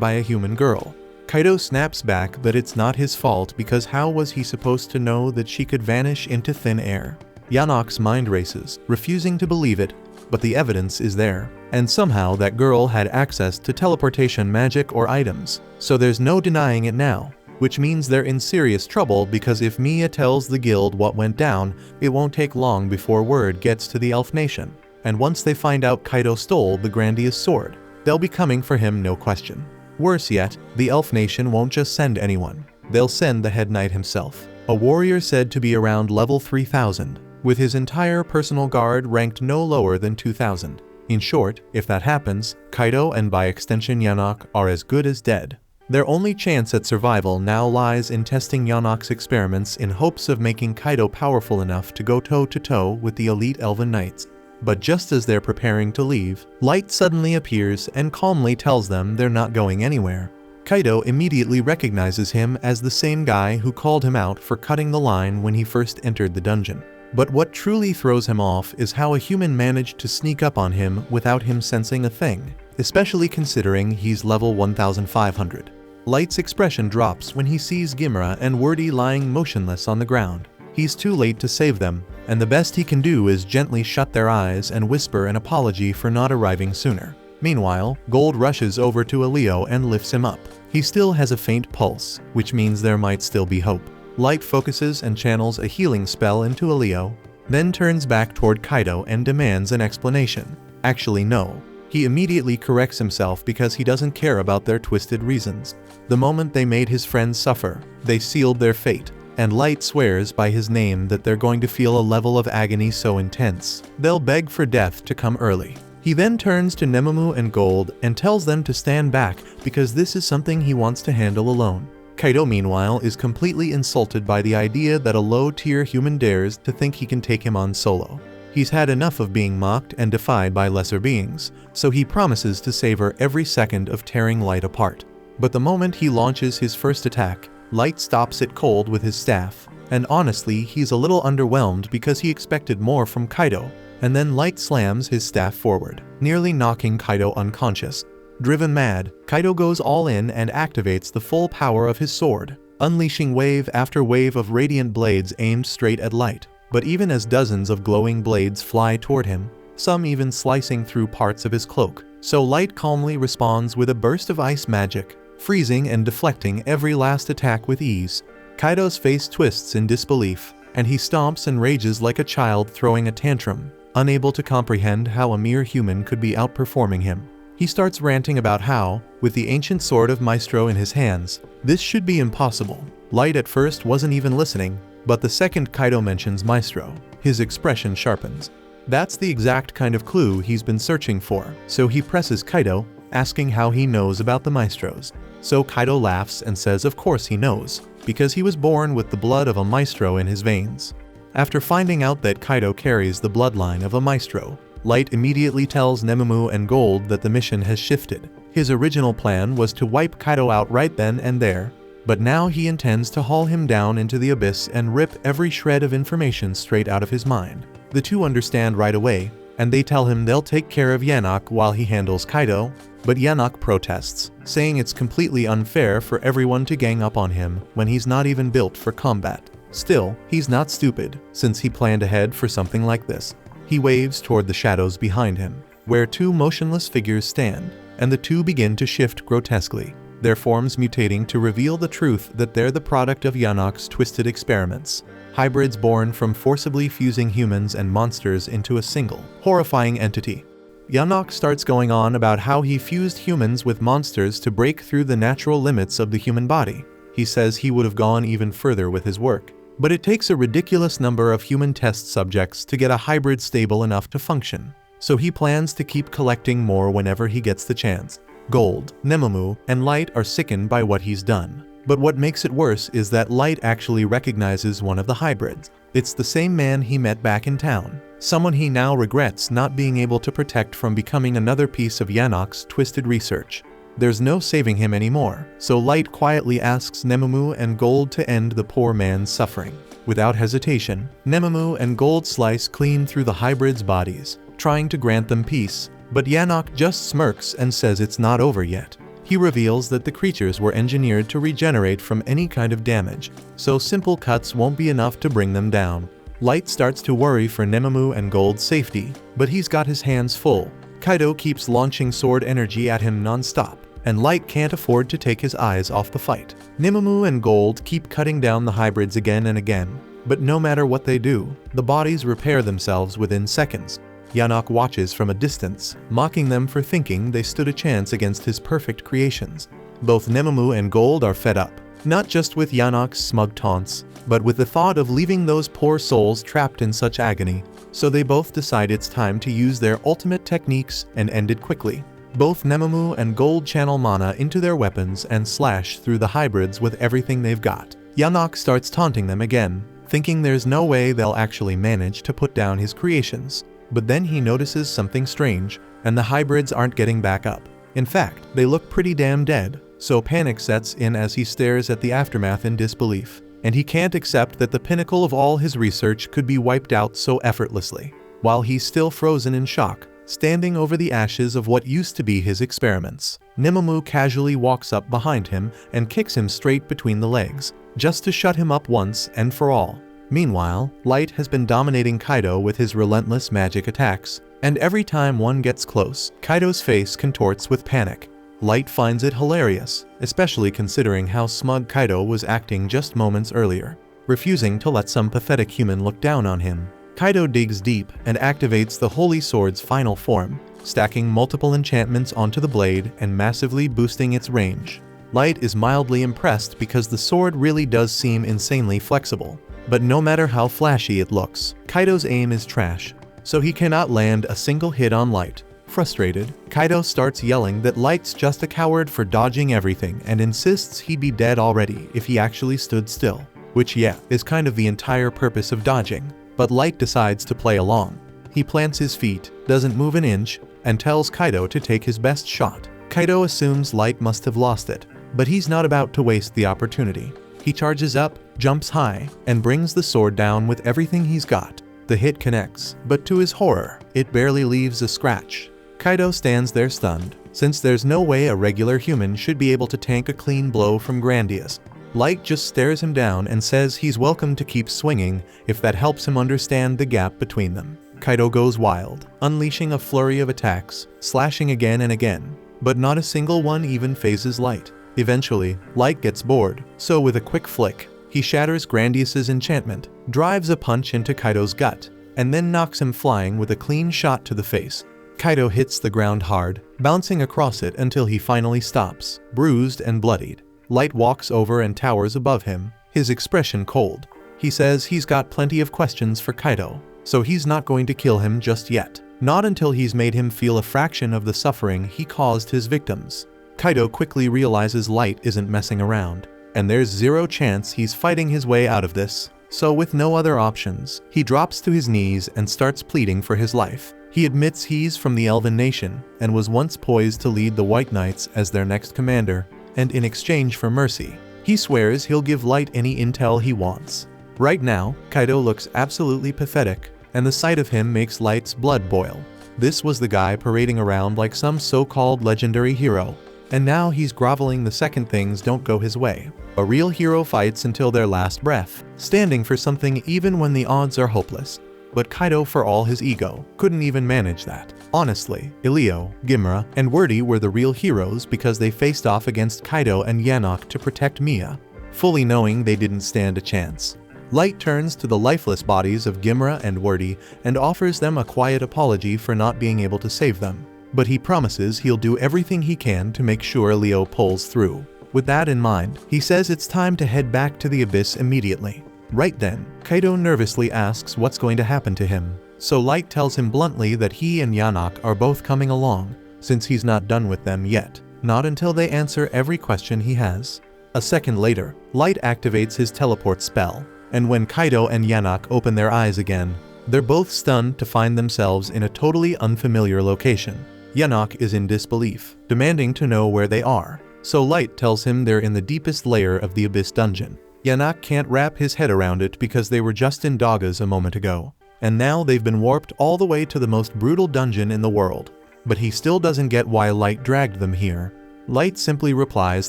by a human girl. Kaido snaps back that it's not his fault because how was he supposed to know that she could vanish into thin air? Yanok's mind races, refusing to believe it, but the evidence is there. And somehow that girl had access to teleportation magic or items, so there's no denying it now. Which means they're in serious trouble because if Mia tells the guild what went down, it won't take long before word gets to the Elf Nation. And once they find out Kaido stole the Grandiose sword, they'll be coming for him no question. Worse yet, the Elf Nation won't just send anyone. They'll send the head knight himself, a warrior said to be around level 3000, with his entire personal guard ranked no lower than 2000. In short, if that happens, Kaido and by extension Yanok are as good as dead. Their only chance at survival now lies in testing Yanok's experiments in hopes of making Kaido powerful enough to go toe-to-toe with the elite Elven Knights. But just as they're preparing to leave, Light suddenly appears and calmly tells them they're not going anywhere. Kaido immediately recognizes him as the same guy who called him out for cutting the line when he first entered the dungeon. But what truly throws him off is how a human managed to sneak up on him without him sensing a thing, especially considering he's level 1500. Light's expression drops when he sees Gimra and Wordy lying motionless on the ground. He's too late to save them, and the best he can do is gently shut their eyes and whisper an apology for not arriving sooner. Meanwhile, Gold rushes over to Elio and lifts him up. He still has a faint pulse, which means there might still be hope. Light focuses and channels a healing spell into Elio, then turns back toward Kaido and demands an explanation. Actually no. He immediately corrects himself because he doesn't care about their twisted reasons. The moment they made his friends suffer, they sealed their fate, and Light swears by his name that they're going to feel a level of agony so intense, they'll beg for death to come early. He then turns to Nemamu and Gold and tells them to stand back because this is something he wants to handle alone. Kaido meanwhile is completely insulted by the idea that a low-tier human dares to think he can take him on solo. He's had enough of being mocked and defied by lesser beings, so he promises to savor every second of tearing Light apart. But the moment he launches his first attack, Light stops it cold with his staff, and honestly he's a little underwhelmed because he expected more from Kaido, and then Light slams his staff forward, nearly knocking Kaido unconscious. Driven mad, Kaido goes all in and activates the full power of his sword, unleashing wave after wave of radiant blades aimed straight at Light. But even as dozens of glowing blades fly toward him, some even slicing through parts of his cloak, so Light calmly responds with a burst of ice magic, freezing and deflecting every last attack with ease. Kaido's face twists in disbelief, and he stomps and rages like a child throwing a tantrum, unable to comprehend how a mere human could be outperforming him. He starts ranting about how, with the ancient sword of Maestro in his hands, this should be impossible. Light at first wasn't even listening, but the second Kaido mentions Maestro, his expression sharpens. That's the exact kind of clue he's been searching for, so he presses Kaido, asking how he knows about the Maestros. So Kaido laughs and says of course he knows, because he was born with the blood of a Maestro in his veins. After finding out that Kaido carries the bloodline of a Maestro, Light immediately tells Nemamu and Gold that the mission has shifted. His original plan was to wipe Kaido out right then and there, but now he intends to haul him down into the abyss and rip every shred of information straight out of his mind. The two understand right away, and they tell him they'll take care of Yanok while he handles Kaido, but Yanok protests, saying it's completely unfair for everyone to gang up on him when he's not even built for combat. Still, he's not stupid, since he planned ahead for something like this. He waves toward the shadows behind him, where two motionless figures stand, and the two begin to shift grotesquely, their forms mutating to reveal the truth that they're the product of Yanok's twisted experiments. Hybrids born from forcibly fusing humans and monsters into a single, horrifying entity. Yanok starts going on about how he fused humans with monsters to break through the natural limits of the human body. He says he would have gone even further with his work, but it takes a ridiculous number of human test subjects to get a hybrid stable enough to function. So he plans to keep collecting more whenever he gets the chance. Gold, Nemomu, and Light are sickened by what he's done. But what makes it worse is that Light actually recognizes one of the hybrids. It's the same man he met back in town, someone he now regrets not being able to protect from becoming another piece of Yanok's twisted research. There's no saving him anymore, so Light quietly asks Nemomu and Gold to end the poor man's suffering. Without hesitation, Nemomu and Gold slice clean through the hybrids' bodies, trying to grant them peace, but Yanok just smirks and says it's not over yet. He reveals that the creatures were engineered to regenerate from any kind of damage, so simple cuts won't be enough to bring them down. Light starts to worry for Nemomu and Gold's safety, but he's got his hands full. Kaido keeps launching sword energy at him non-stop, and Light can't afford to take his eyes off the fight. Nemomu and Gold keep cutting down the hybrids again and again, but no matter what they do, the bodies repair themselves within seconds. Yanok watches from a distance, mocking them for thinking they stood a chance against his perfect creations. Both Nemomu and Gold are fed up, not just with Yanok's smug taunts, but with the thought of leaving those poor souls trapped in such agony, so they both decide it's time to use their ultimate techniques and end it quickly. Both Nemomu and Gold channel mana into their weapons and slash through the hybrids with everything they've got. Yanok starts taunting them again, thinking there's no way they'll actually manage to put down his creations. But then he notices something strange, and the hybrids aren't getting back up. In fact, they look pretty damn dead, so panic sets in as he stares at the aftermath in disbelief. And he can't accept that the pinnacle of all his research could be wiped out so effortlessly. While he's still frozen in shock, standing over the ashes of what used to be his experiments, Nemomu casually walks up behind him and kicks him straight between the legs, just to shut him up once and for all. Meanwhile, Light has been dominating Kaido with his relentless magic attacks, and every time one gets close, Kaido's face contorts with panic. Light finds it hilarious, especially considering how smug Kaido was acting just moments earlier, refusing to let some pathetic human look down on him. Kaido digs deep and activates the Holy Sword's final form, stacking multiple enchantments onto the blade and massively boosting its range. Light is mildly impressed because the sword really does seem insanely flexible. But no matter how flashy it looks, Kaido's aim is trash, so he cannot land a single hit on Light. Frustrated, Kaido starts yelling that Light's just a coward for dodging everything and insists he'd be dead already if he actually stood still. Which yeah, is kind of the entire purpose of dodging. But Light decides to play along. He plants his feet, doesn't move an inch, and tells Kaido to take his best shot. Kaido assumes Light must have lost it, but he's not about to waste the opportunity. He charges up, jumps high, and brings the sword down with everything he's got. The hit connects, but to his horror, it barely leaves a scratch. Kaido stands there stunned, since there's no way a regular human should be able to tank a clean blow from Grandius. Light just stares him down and says he's welcome to keep swinging if that helps him understand the gap between them. Kaido goes wild, unleashing a flurry of attacks, slashing again and again, but not a single one even phases Light. Eventually, Light gets bored, so with a quick flick, he shatters Grandius's enchantment, drives a punch into Kaido's gut, and then knocks him flying with a clean shot to the face. Kaido hits the ground hard, bouncing across it until he finally stops, bruised and bloodied. Light walks over and towers above him, his expression cold. He says he's got plenty of questions for Kaido, so he's not going to kill him just yet, not until he's made him feel a fraction of the suffering he caused his victims. Kaido quickly realizes Light isn't messing around, and there's zero chance he's fighting his way out of this, so with no other options, he drops to his knees and starts pleading for his life. He admits he's from the Elven Nation, and was once poised to lead the White Knights as their next commander, and in exchange for mercy, he swears he'll give Light any intel he wants. Right now, Kaido looks absolutely pathetic, and the sight of him makes Light's blood boil. This was the guy parading around like some so-called legendary hero. and now he's groveling the second things don't go his way. A real hero fights until their last breath, standing for something even when the odds are hopeless. But Kaido, for all his ego, couldn't even manage that. Honestly, Ilio, Gimra, and Wordy were the real heroes because they faced off against Kaido and Yanok to protect Mia, fully knowing they didn't stand a chance. Light turns to the lifeless bodies of Gimra and Wordy and offers them a quiet apology for not being able to save them. But he promises he'll do everything he can to make sure Ilio pulls through. With that in mind, he says it's time to head back to the abyss immediately. Right then, Kaido nervously asks what's going to happen to him. So Light tells him bluntly that he and Yanok are both coming along, since he's not done with them yet. Not until they answer every question he has. A second later, Light activates his teleport spell, and when Kaido and Yanok open their eyes again, they're both stunned to find themselves in a totally unfamiliar location. Yanok is in disbelief, demanding to know where they are. So Light tells him they're in the deepest layer of the Abyss dungeon. Yanok can't wrap his head around it because they were just in Dagas a moment ago, and now they've been warped all the way to the most brutal dungeon in the world. But he still doesn't get why Light dragged them here. Light simply replies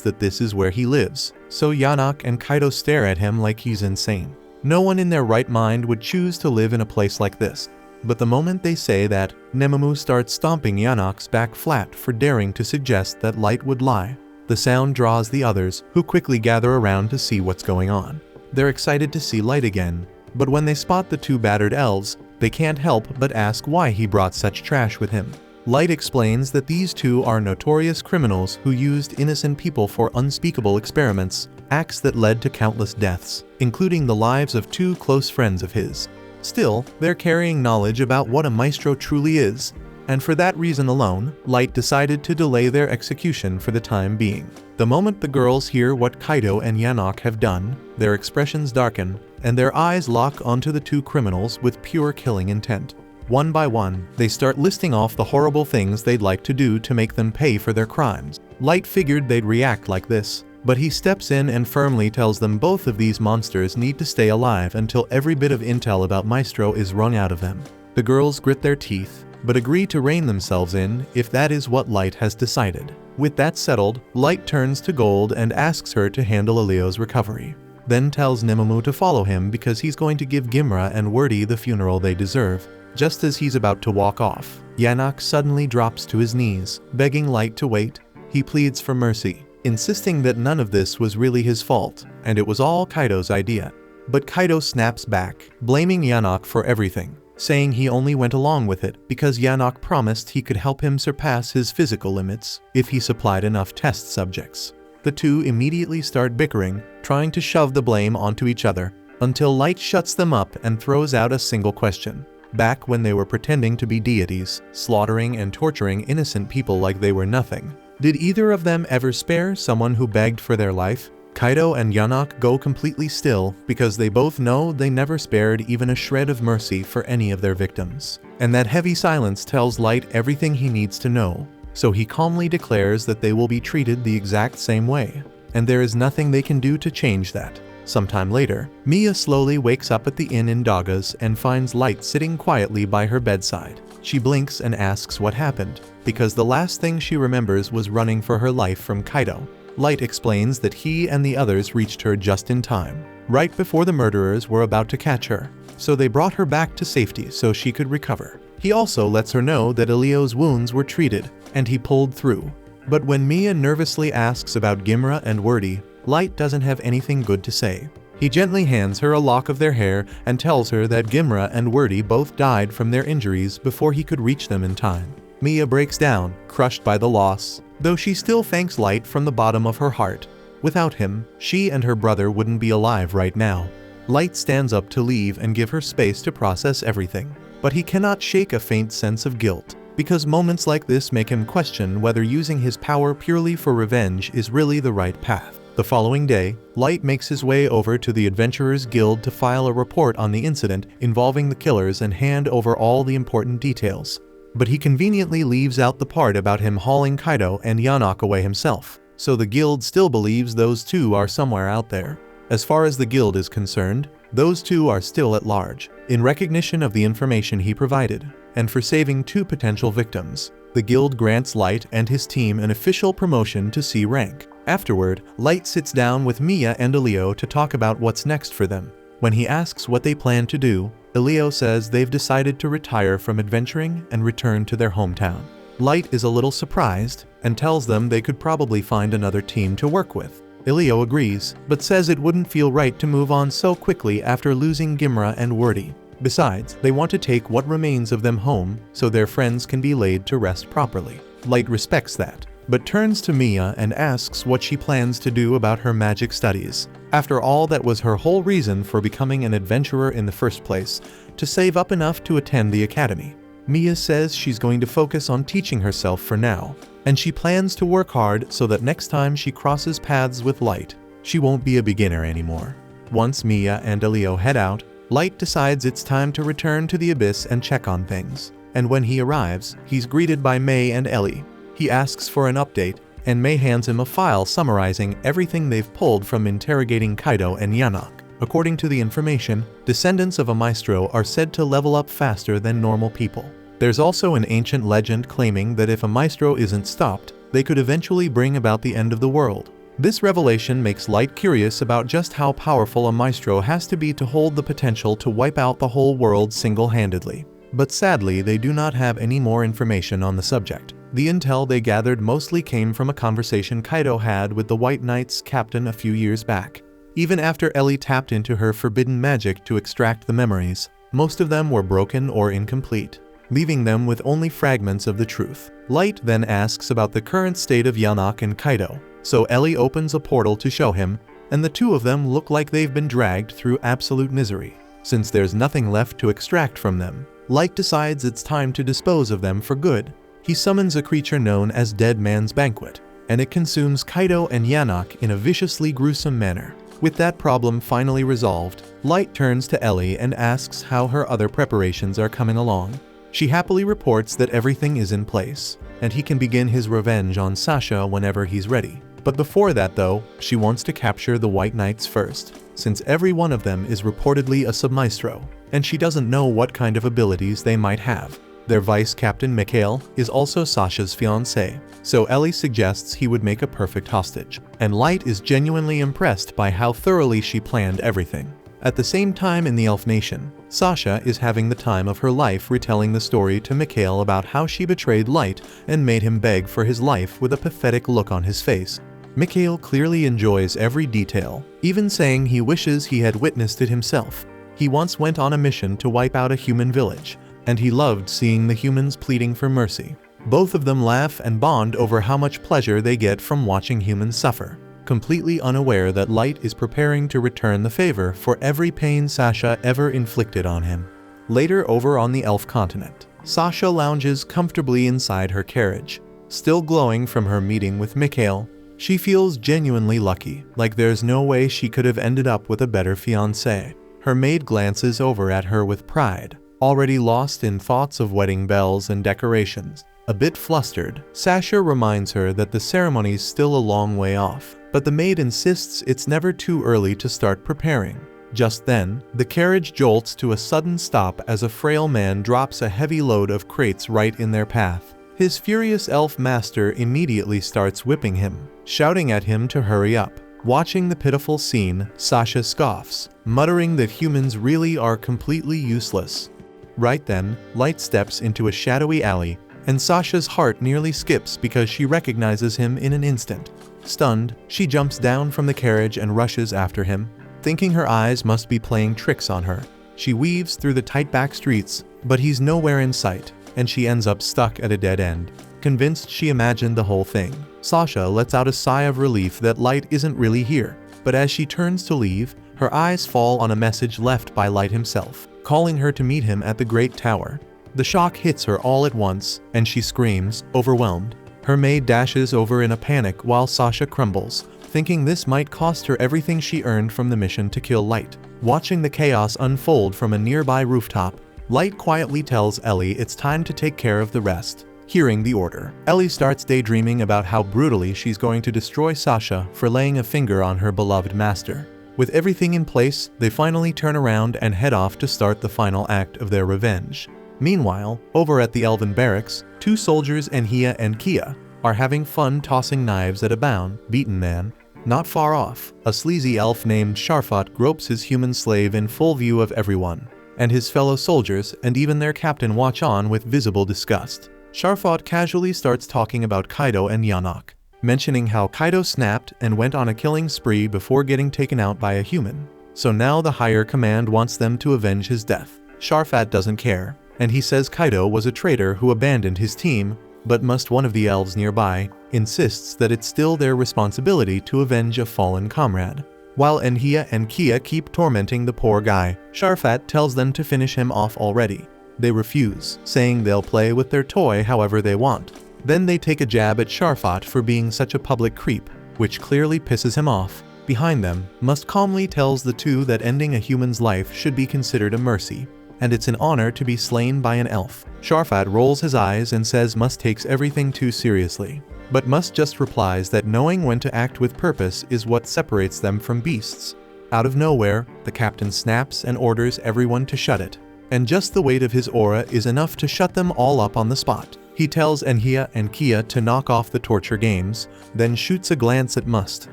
that this is where he lives, so Yanok and Kaido stare at him like he's insane. No one in their right mind would choose to live in a place like this. But the moment they say that, Nemamu starts stomping Yanok's back flat for daring to suggest that Light would lie. The sound draws the others, who quickly gather around to see what's going on. They're excited to see Light again, but when they spot the two battered elves, they can't help but ask why he brought such trash with him. Light explains that these two are notorious criminals who used innocent people for unspeakable experiments, acts that led to countless deaths, including the lives of two close friends of his. Still, they're carrying knowledge about what a maestro truly is, and for that reason alone, Light decided to delay their execution for the time being. The moment the girls hear what Kaido and Yanok have done, their expressions darken, and their eyes lock onto the two criminals with pure killing intent. One by one, they start listing off the horrible things they'd like to do to make them pay for their crimes. Light figured they'd react like this, but he steps in and firmly tells them both of these monsters need to stay alive until every bit of intel about Maestro is wrung out of them. The girls grit their teeth, but agree to rein themselves in if that is what Light has decided. With that settled, Light turns to Gold and asks her to handle Ilio's recovery. Then tells Nemamu to follow him because he's going to give Gimra and Wordy the funeral they deserve. Just as he's about to walk off, Yanok suddenly drops to his knees, begging Light to wait. He pleads for mercy, insisting that none of this was really his fault, and it was all Kaido's idea. But Kaido snaps back, blaming Yanok for everything, saying he only went along with it because Yanok promised he could help him surpass his physical limits if he supplied enough test subjects. The two immediately start bickering, trying to shove the blame onto each other, until Light shuts them up and throws out a single question. Back when they were pretending to be deities, slaughtering and torturing innocent people like they were nothing, did either of them ever spare someone who begged for their life? Kaido and Yanok go completely still because they both know they never spared even a shred of mercy for any of their victims. And that heavy silence tells Light everything he needs to know, so he calmly declares that they will be treated the exact same way, and there is nothing they can do to change that. Sometime later, Mia slowly wakes up at the inn in Dagas and finds Light sitting quietly by her bedside. She blinks and asks what happened, because the last thing she remembers was running for her life from Kaido. Light explains that he and the others reached her just in time, right before the murderers were about to catch her, so they brought her back to safety so she could recover. He also lets her know that Ilio's wounds were treated, and he pulled through. But when Mia nervously asks about Gimra and Wordy, Light doesn't have anything good to say. He gently hands her a lock of their hair and tells her that Gimra and Wordy both died from their injuries before he could reach them in time. Mia breaks down, crushed by the loss, though she still thanks Light from the bottom of her heart. Without him, she and her brother wouldn't be alive right now. Light stands up to leave and give her space to process everything, but he cannot shake a faint sense of guilt, because moments like this make him question whether using his power purely for revenge is really the right path. The following day, Light makes his way over to the Adventurers Guild to file a report on the incident involving the killers and hand over all the important details. But he conveniently leaves out the part about him hauling Kaido and Yanok away himself, so the guild still believes those two are somewhere out there. As far as the guild is concerned, those two are still at large, in recognition of the information he provided, and for saving two potential victims. The guild grants Light and his team an official promotion to C rank. Afterward, Light sits down with Mia and Elio to talk about what's next for them. When he asks what they plan to do, Elio says they've decided to retire from adventuring and return to their hometown. Light is a little surprised and tells them they could probably find another team to work with. Elio agrees, but says it wouldn't feel right to move on so quickly after losing Gimra and Wordy. Besides, they want to take what remains of them home so their friends can be laid to rest properly. Light respects that, but turns to Mia and asks what she plans to do about her magic studies. After all, that was her whole reason for becoming an adventurer in the first place, to save up enough to attend the academy. Mia says she's going to focus on teaching herself for now, and she plans to work hard so that next time she crosses paths with Light, she won't be a beginner anymore. Once Mia and Elio head out, Light decides it's time to return to the Abyss and check on things. And when he arrives, he's greeted by Mei and Ellie. He asks for an update, and Mei hands him a file summarizing everything they've pulled from interrogating Kaido and Yanok. According to the information, descendants of a maestro are said to level up faster than normal people. There's also an ancient legend claiming that if a maestro isn't stopped, they could eventually bring about the end of the world. This revelation makes Light curious about just how powerful a maestro has to be to hold the potential to wipe out the whole world single-handedly. But sadly, they do not have any more information on the subject. The intel they gathered mostly came from a conversation Kaido had with the White Knights captain a few years back. Even after Ellie tapped into her forbidden magic to extract the memories, most of them were broken or incomplete, leaving them with only fragments of the truth. Light then asks about the current state of Yanok and Kaido, so Ellie opens a portal to show him, and the two of them look like they've been dragged through absolute misery. Since there's nothing left to extract from them, Light decides it's time to dispose of them for good. He summons a creature known as Dead Man's Banquet, and it consumes Kaido and Yanok in a viciously gruesome manner. With that problem finally resolved, Light turns to Ellie and asks how her other preparations are coming along. She happily reports that everything is in place, and he can begin his revenge on Sasha whenever he's ready. But before that though, she wants to capture the White Knights first, since every one of them is reportedly a submaestro, and she doesn't know what kind of abilities they might have. Their vice captain Mikhail is also Sasha's fiancé, so Ellie suggests he would make a perfect hostage, and Light is genuinely impressed by how thoroughly she planned everything. At the same time in the Elf Nation, Sasha is having the time of her life retelling the story to Mikhail about how she betrayed Light and made him beg for his life with a pathetic look on his face. Mikhail clearly enjoys every detail, even saying he wishes he had witnessed it himself. He once went on a mission to wipe out a human village, and he loved seeing the humans pleading for mercy. Both of them laugh and bond over how much pleasure they get from watching humans suffer, completely unaware that Light is preparing to return the favor for every pain Sasha ever inflicted on him. Later over on the Elf continent, Sasha lounges comfortably inside her carriage. Still glowing from her meeting with Mikhail, she feels genuinely lucky, like there's no way she could have ended up with a better fiancé. Her maid glances over at her with pride, already lost in thoughts of wedding bells and decorations. A bit flustered, Sasha reminds her that the ceremony's still a long way off, but the maid insists it's never too early to start preparing. Just then, the carriage jolts to a sudden stop as a frail man drops a heavy load of crates right in their path. His furious elf master immediately starts whipping him, shouting at him to hurry up. Watching the pitiful scene, Sasha scoffs, muttering that humans really are completely useless. Right then, Light steps into a shadowy alley, and Sasha's heart nearly skips because she recognizes him in an instant. Stunned, she jumps down from the carriage and rushes after him, thinking her eyes must be playing tricks on her. She weaves through the tight back streets, but he's nowhere in sight, and she ends up stuck at a dead end. Convinced she imagined the whole thing, Sasha lets out a sigh of relief that Light isn't really here. But as she turns to leave, her eyes fall on a message left by Light himself, calling her to meet him at the Great Tower. The shock hits her all at once, and she screams, overwhelmed. Her maid dashes over in a panic while Sasha crumbles, thinking this might cost her everything she earned from the mission to kill Light. Watching the chaos unfold from a nearby rooftop, Light quietly tells Ellie it's time to take care of the rest. Hearing the order, Ellie starts daydreaming about how brutally she's going to destroy Sasha for laying a finger on her beloved master. With everything in place, they finally turn around and head off to start the final act of their revenge. Meanwhile, over at the Elven barracks, two soldiers, Enhia and Kia, are having fun tossing knives at a beaten man. Not far off, a sleazy elf named Sharfat gropes his human slave in full view of everyone, and his fellow soldiers and even their captain watch on with visible disgust. Sharfat casually starts talking about Kaido and Yanok, mentioning how Kaido snapped and went on a killing spree before getting taken out by a human. So now the higher command wants them to avenge his death. Sharfat doesn't care, and he says Kaido was a traitor who abandoned his team, but one of the elves nearby insists that it's still their responsibility to avenge a fallen comrade. While Enhia and Kia keep tormenting the poor guy, Sharfat tells them to finish him off already. They refuse, saying they'll play with their toy however they want. Then they take a jab at Sharfat for being such a public creep, which clearly pisses him off. Behind them, Must calmly tells the two that ending a human's life should be considered a mercy, and it's an honor to be slain by an elf. Sharfat rolls his eyes and says Must takes everything too seriously. But Must just replies that knowing when to act with purpose is what separates them from beasts. Out of nowhere, the captain snaps and orders everyone to shut it. And just the weight of his aura is enough to shut them all up on the spot. He tells Enhia and Kia to knock off the torture games, then shoots a glance at Must,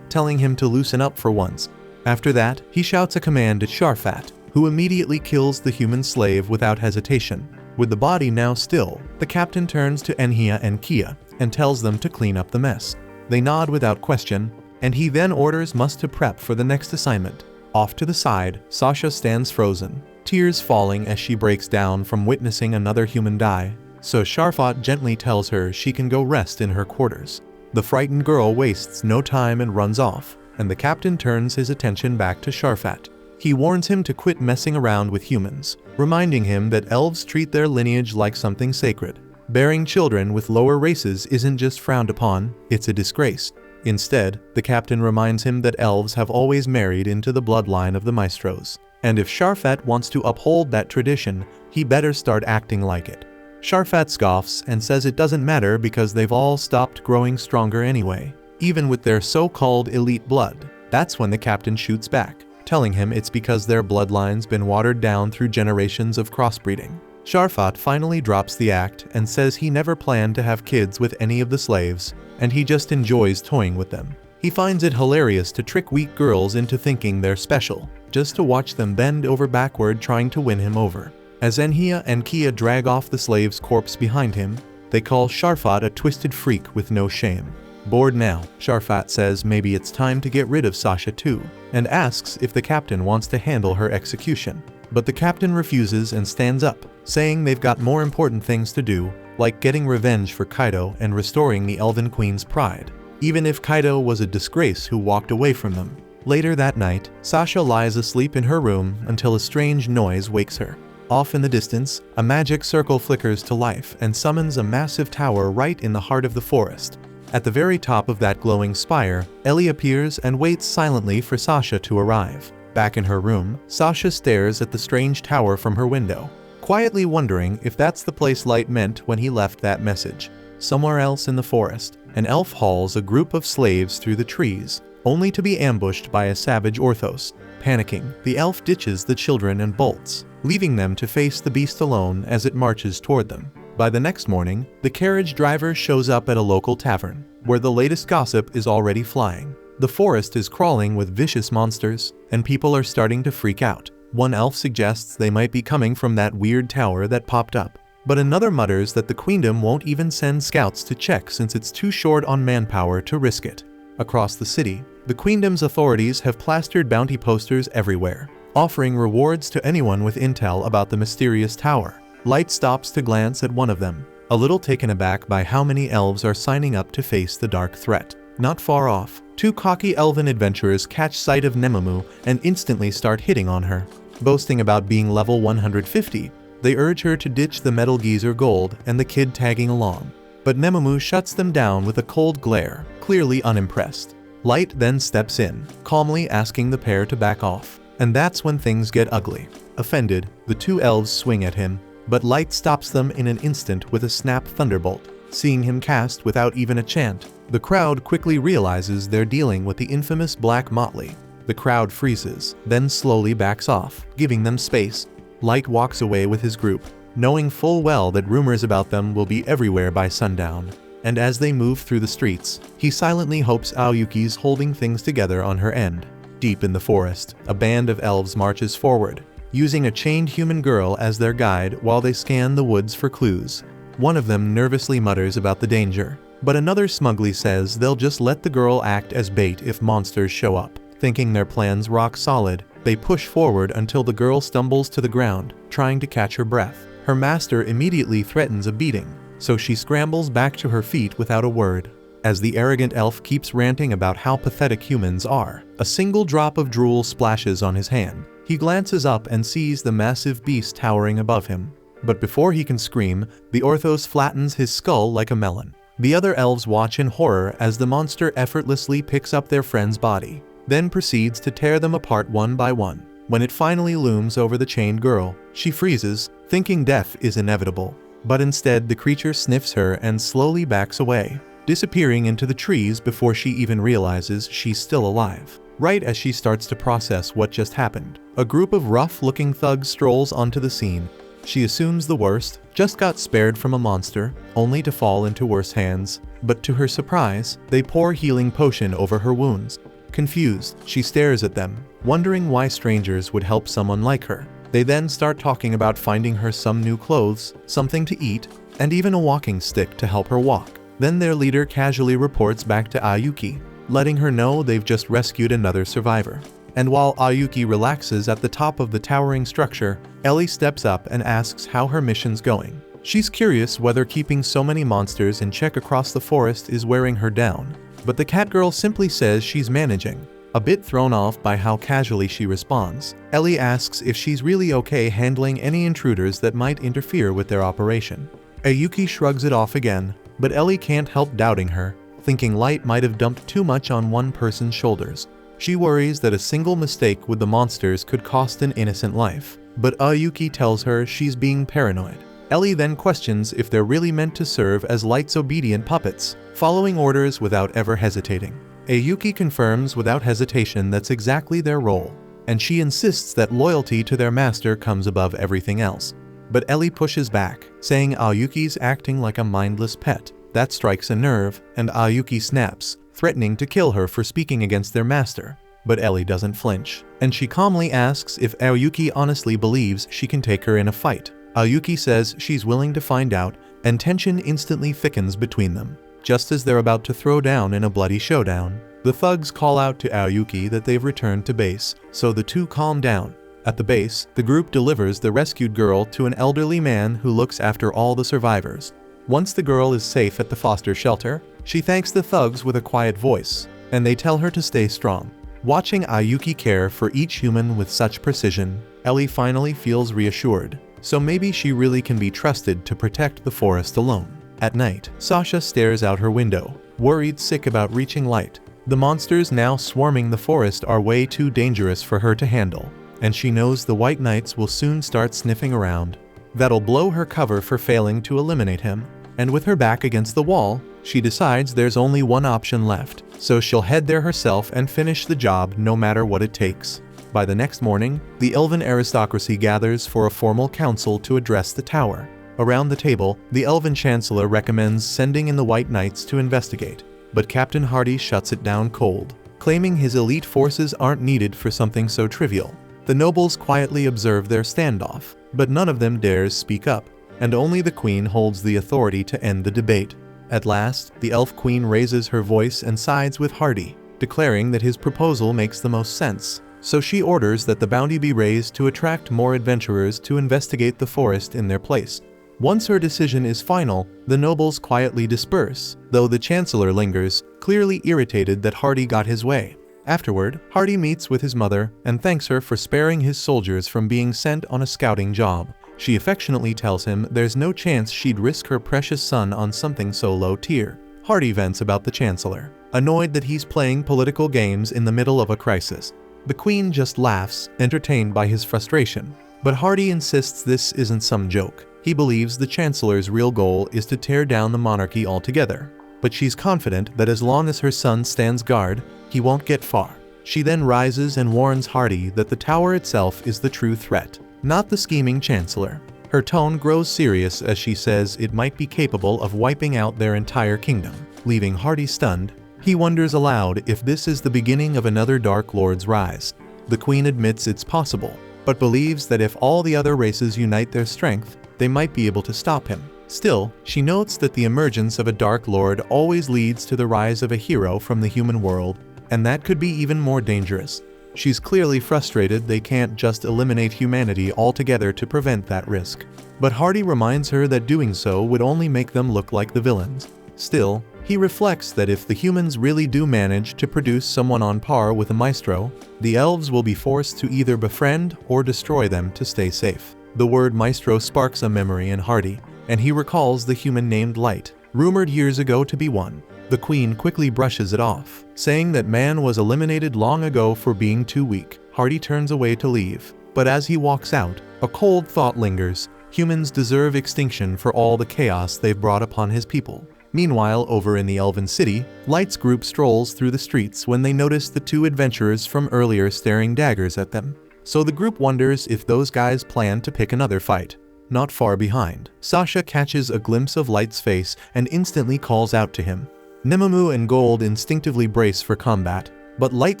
telling him to loosen up for once. After that, he shouts a command at Sharfat, who immediately kills the human slave without hesitation. With the body now still, the captain turns to Enhia and Kia and tells them to clean up the mess. They nod without question, and he then orders Must to prep for the next assignment. Off to the side, Sasha stands frozen, tears falling as she breaks down from witnessing another human die, so Sharfat gently tells her she can go rest in her quarters. The frightened girl wastes no time and runs off, and the captain turns his attention back to Sharfat. He warns him to quit messing around with humans, reminding him that elves treat their lineage like something sacred. Bearing children with lower races isn't just frowned upon, it's a disgrace. Instead, the captain reminds him that elves have always married into the bloodline of the maestros, and if Sharfat wants to uphold that tradition, he better start acting like it. Sharfat scoffs and says it doesn't matter because they've all stopped growing stronger anyway, even with their so-called elite blood. That's when the captain shoots back, telling him it's because their bloodline's been watered down through generations of crossbreeding. Sharfat finally drops the act and says he never planned to have kids with any of the slaves, and he just enjoys toying with them. He finds it hilarious to trick weak girls into thinking they're special, just to watch them bend over backward trying to win him over. As Enhia and Kia drag off the slave's corpse behind him, they call Sharfat a twisted freak with no shame. Bored now, Sharfat says maybe it's time to get rid of Sasha too, and asks if the captain wants to handle her execution. But the captain refuses and stands up, saying they've got more important things to do, like getting revenge for Kaido and restoring the Elven Queen's pride, even if Kaido was a disgrace who walked away from them. Later that night, Sasha lies asleep in her room until a strange noise wakes her. Off in the distance, a magic circle flickers to life and summons a massive tower right in the heart of the forest. At the very top of that glowing spire, Ellie appears and waits silently for Sasha to arrive. Back in her room, Sasha stares at the strange tower from her window, quietly wondering if that's the place Light meant when he left that message. Somewhere else in the forest, an elf hauls a group of slaves through the trees, only to be ambushed by a savage Orthos. Panicking, the elf ditches the children and bolts, leaving them to face the beast alone as it marches toward them. By the next morning, the carriage driver shows up at a local tavern, where the latest gossip is already flying. The forest is crawling with vicious monsters, and people are starting to freak out. One elf suggests they might be coming from that weird tower that popped up, but another mutters that the queendom won't even send scouts to check since it's too short on manpower to risk it. Across the city, the queendom's authorities have plastered bounty posters everywhere, offering rewards to anyone with intel about the mysterious tower. Light stops to glance at one of them, a little taken aback by how many elves are signing up to face the dark threat. Not far off, two cocky elven adventurers catch sight of Nemamu and instantly start hitting on her. Boasting about being level 150, they urge her to ditch the Metal Geezer Gold and the kid tagging along. But Nemamu shuts them down with a cold glare, clearly unimpressed. Light then steps in, calmly asking the pair to back off. And that's when things get ugly. Offended, the two elves swing at him, but Light stops them in an instant with a snap thunderbolt. Seeing him cast without even a chant, the crowd quickly realizes they're dealing with the infamous Black Motley. The crowd freezes, then slowly backs off, giving them space. Light walks away with his group, knowing full well that rumors about them will be everywhere by sundown. And as they move through the streets, he silently hopes Aoyuki's holding things together on her end. Deep in the forest, a band of elves marches forward, using a chained human girl as their guide while they scan the woods for clues. One of them nervously mutters about the danger, but another smugly says they'll just let the girl act as bait if monsters show up. Thinking their plans rock solid, they push forward until the girl stumbles to the ground, trying to catch her breath. Her master immediately threatens a beating, so she scrambles back to her feet without a word. As the arrogant elf keeps ranting about how pathetic humans are, a single drop of drool splashes on his hand. He glances up and sees the massive beast towering above him. But before he can scream, the Orthos flattens his skull like a melon. The other elves watch in horror as the monster effortlessly picks up their friend's body, then proceeds to tear them apart one by one. When it finally looms over the chained girl, she freezes, thinking death is inevitable. But instead the creature sniffs her and slowly backs away, disappearing into the trees before she even realizes she's still alive. Right as she starts to process what just happened, a group of rough-looking thugs strolls onto the scene. She assumes the worst, just got spared from a monster, only to fall into worse hands. But to her surprise, they pour healing potion over her wounds. Confused, she stares at them, wondering why strangers would help someone like her. They then start talking about finding her some new clothes, something to eat, and even a walking stick to help her walk. Then their leader casually reports back to Ayuki, letting her know they've just rescued another survivor. And while Ayuki relaxes at the top of the towering structure, Ellie steps up and asks how her mission's going. She's curious whether keeping so many monsters in check across the forest is wearing her down, but the catgirl simply says she's managing. A bit thrown off by how casually she responds, Ellie asks if she's really okay handling any intruders that might interfere with their operation. Ayuki shrugs it off again, but Ellie can't help doubting her, thinking Light might have dumped too much on one person's shoulders. She worries that a single mistake with the monsters could cost an innocent life, but Ayuki tells her she's being paranoid. Ellie then questions if they're really meant to serve as Light's obedient puppets, following orders without ever hesitating. Ayuki confirms without hesitation that's exactly their role, and she insists that loyalty to their master comes above everything else. But Ellie pushes back, saying Ayuki's acting like a mindless pet. That strikes a nerve, and Ayuki snaps, threatening to kill her for speaking against their master. But Ellie doesn't flinch, and she calmly asks if Ayuki honestly believes she can take her in a fight. Ayuki says she's willing to find out, and tension instantly thickens between them. Just as they're about to throw down in a bloody showdown, the thugs call out to Ayuki that they've returned to base, so the two calm down. At the base, the group delivers the rescued girl to an elderly man who looks after all the survivors. Once the girl is safe at the foster shelter, she thanks the thugs with a quiet voice, and they tell her to stay strong. Watching Ayuki care for each human with such precision, Ellie finally feels reassured, so maybe she really can be trusted to protect the forest alone. At night, Sasha stares out her window, worried sick about reaching Light. The monsters now swarming the forest are way too dangerous for her to handle, and she knows the White Knights will soon start sniffing around. That'll blow her cover for failing to eliminate him, and with her back against the wall, she decides there's only one option left, so she'll head there herself and finish the job no matter what it takes. By the next morning, the elven aristocracy gathers for a formal council to address the tower. Around the table, the elven chancellor recommends sending in the White Knights to investigate, but Captain Hardy shuts it down cold, claiming his elite forces aren't needed for something so trivial. The nobles quietly observe their standoff, but none of them dares speak up, and only the queen holds the authority to end the debate. At last, the elf queen raises her voice and sides with Hardy, declaring that his proposal makes the most sense. So she orders that the bounty be raised to attract more adventurers to investigate the forest in their place. Once her decision is final, the nobles quietly disperse, though the chancellor lingers, clearly irritated that Hardy got his way. Afterward, Hardy meets with his mother and thanks her for sparing his soldiers from being sent on a scouting job. She affectionately tells him there's no chance she'd risk her precious son on something so low tier. Hardy vents about the chancellor, annoyed that he's playing political games in the middle of a crisis. The queen just laughs, entertained by his frustration. But Hardy insists this isn't some joke. He believes the chancellor's real goal is to tear down the monarchy altogether. But she's confident that as long as her son stands guard, he won't get far. She then rises and warns Hardy that the tower itself is the true threat, not the scheming chancellor. Her tone grows serious as she says it might be capable of wiping out their entire kingdom, leaving Hardy stunned. He wonders aloud if this is the beginning of another Dark Lord's rise. The Queen admits it's possible, but believes that if all the other races unite their strength, they might be able to stop him. Still, she notes that the emergence of a Dark Lord always leads to the rise of a hero from the human world, and that could be even more dangerous. She's clearly frustrated they can't just eliminate humanity altogether to prevent that risk. But Hardy reminds her that doing so would only make them look like the villains. Still, he reflects that if the humans really do manage to produce someone on par with a maestro, the elves will be forced to either befriend or destroy them to stay safe. The word maestro sparks a memory in Hardy, and he recalls the human named Light, rumored years ago to be one. The Queen quickly brushes it off, saying that man was eliminated long ago for being too weak. Hardy turns away to leave, but as he walks out, a cold thought lingers. Humans deserve extinction for all the chaos they've brought upon his people. Meanwhile, over in the Elven City, Light's group strolls through the streets when they notice the two adventurers from earlier staring daggers at them. So the group wonders if those guys plan to pick another fight. Not far behind, Sasha catches a glimpse of Light's face and instantly calls out to him. Nemamu and Gold instinctively brace for combat, but Light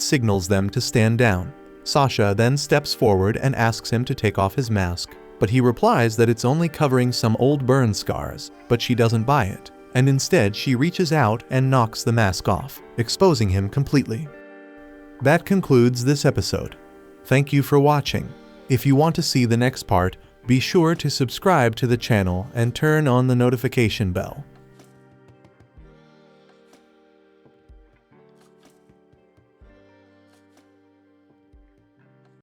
signals them to stand down. Sasha then steps forward and asks him to take off his mask, but he replies that it's only covering some old burn scars, but she doesn't buy it, and instead she reaches out and knocks the mask off, exposing him completely. That concludes this episode. Thank you for watching. If you want to see the next part, be sure to subscribe to the channel and turn on the notification bell.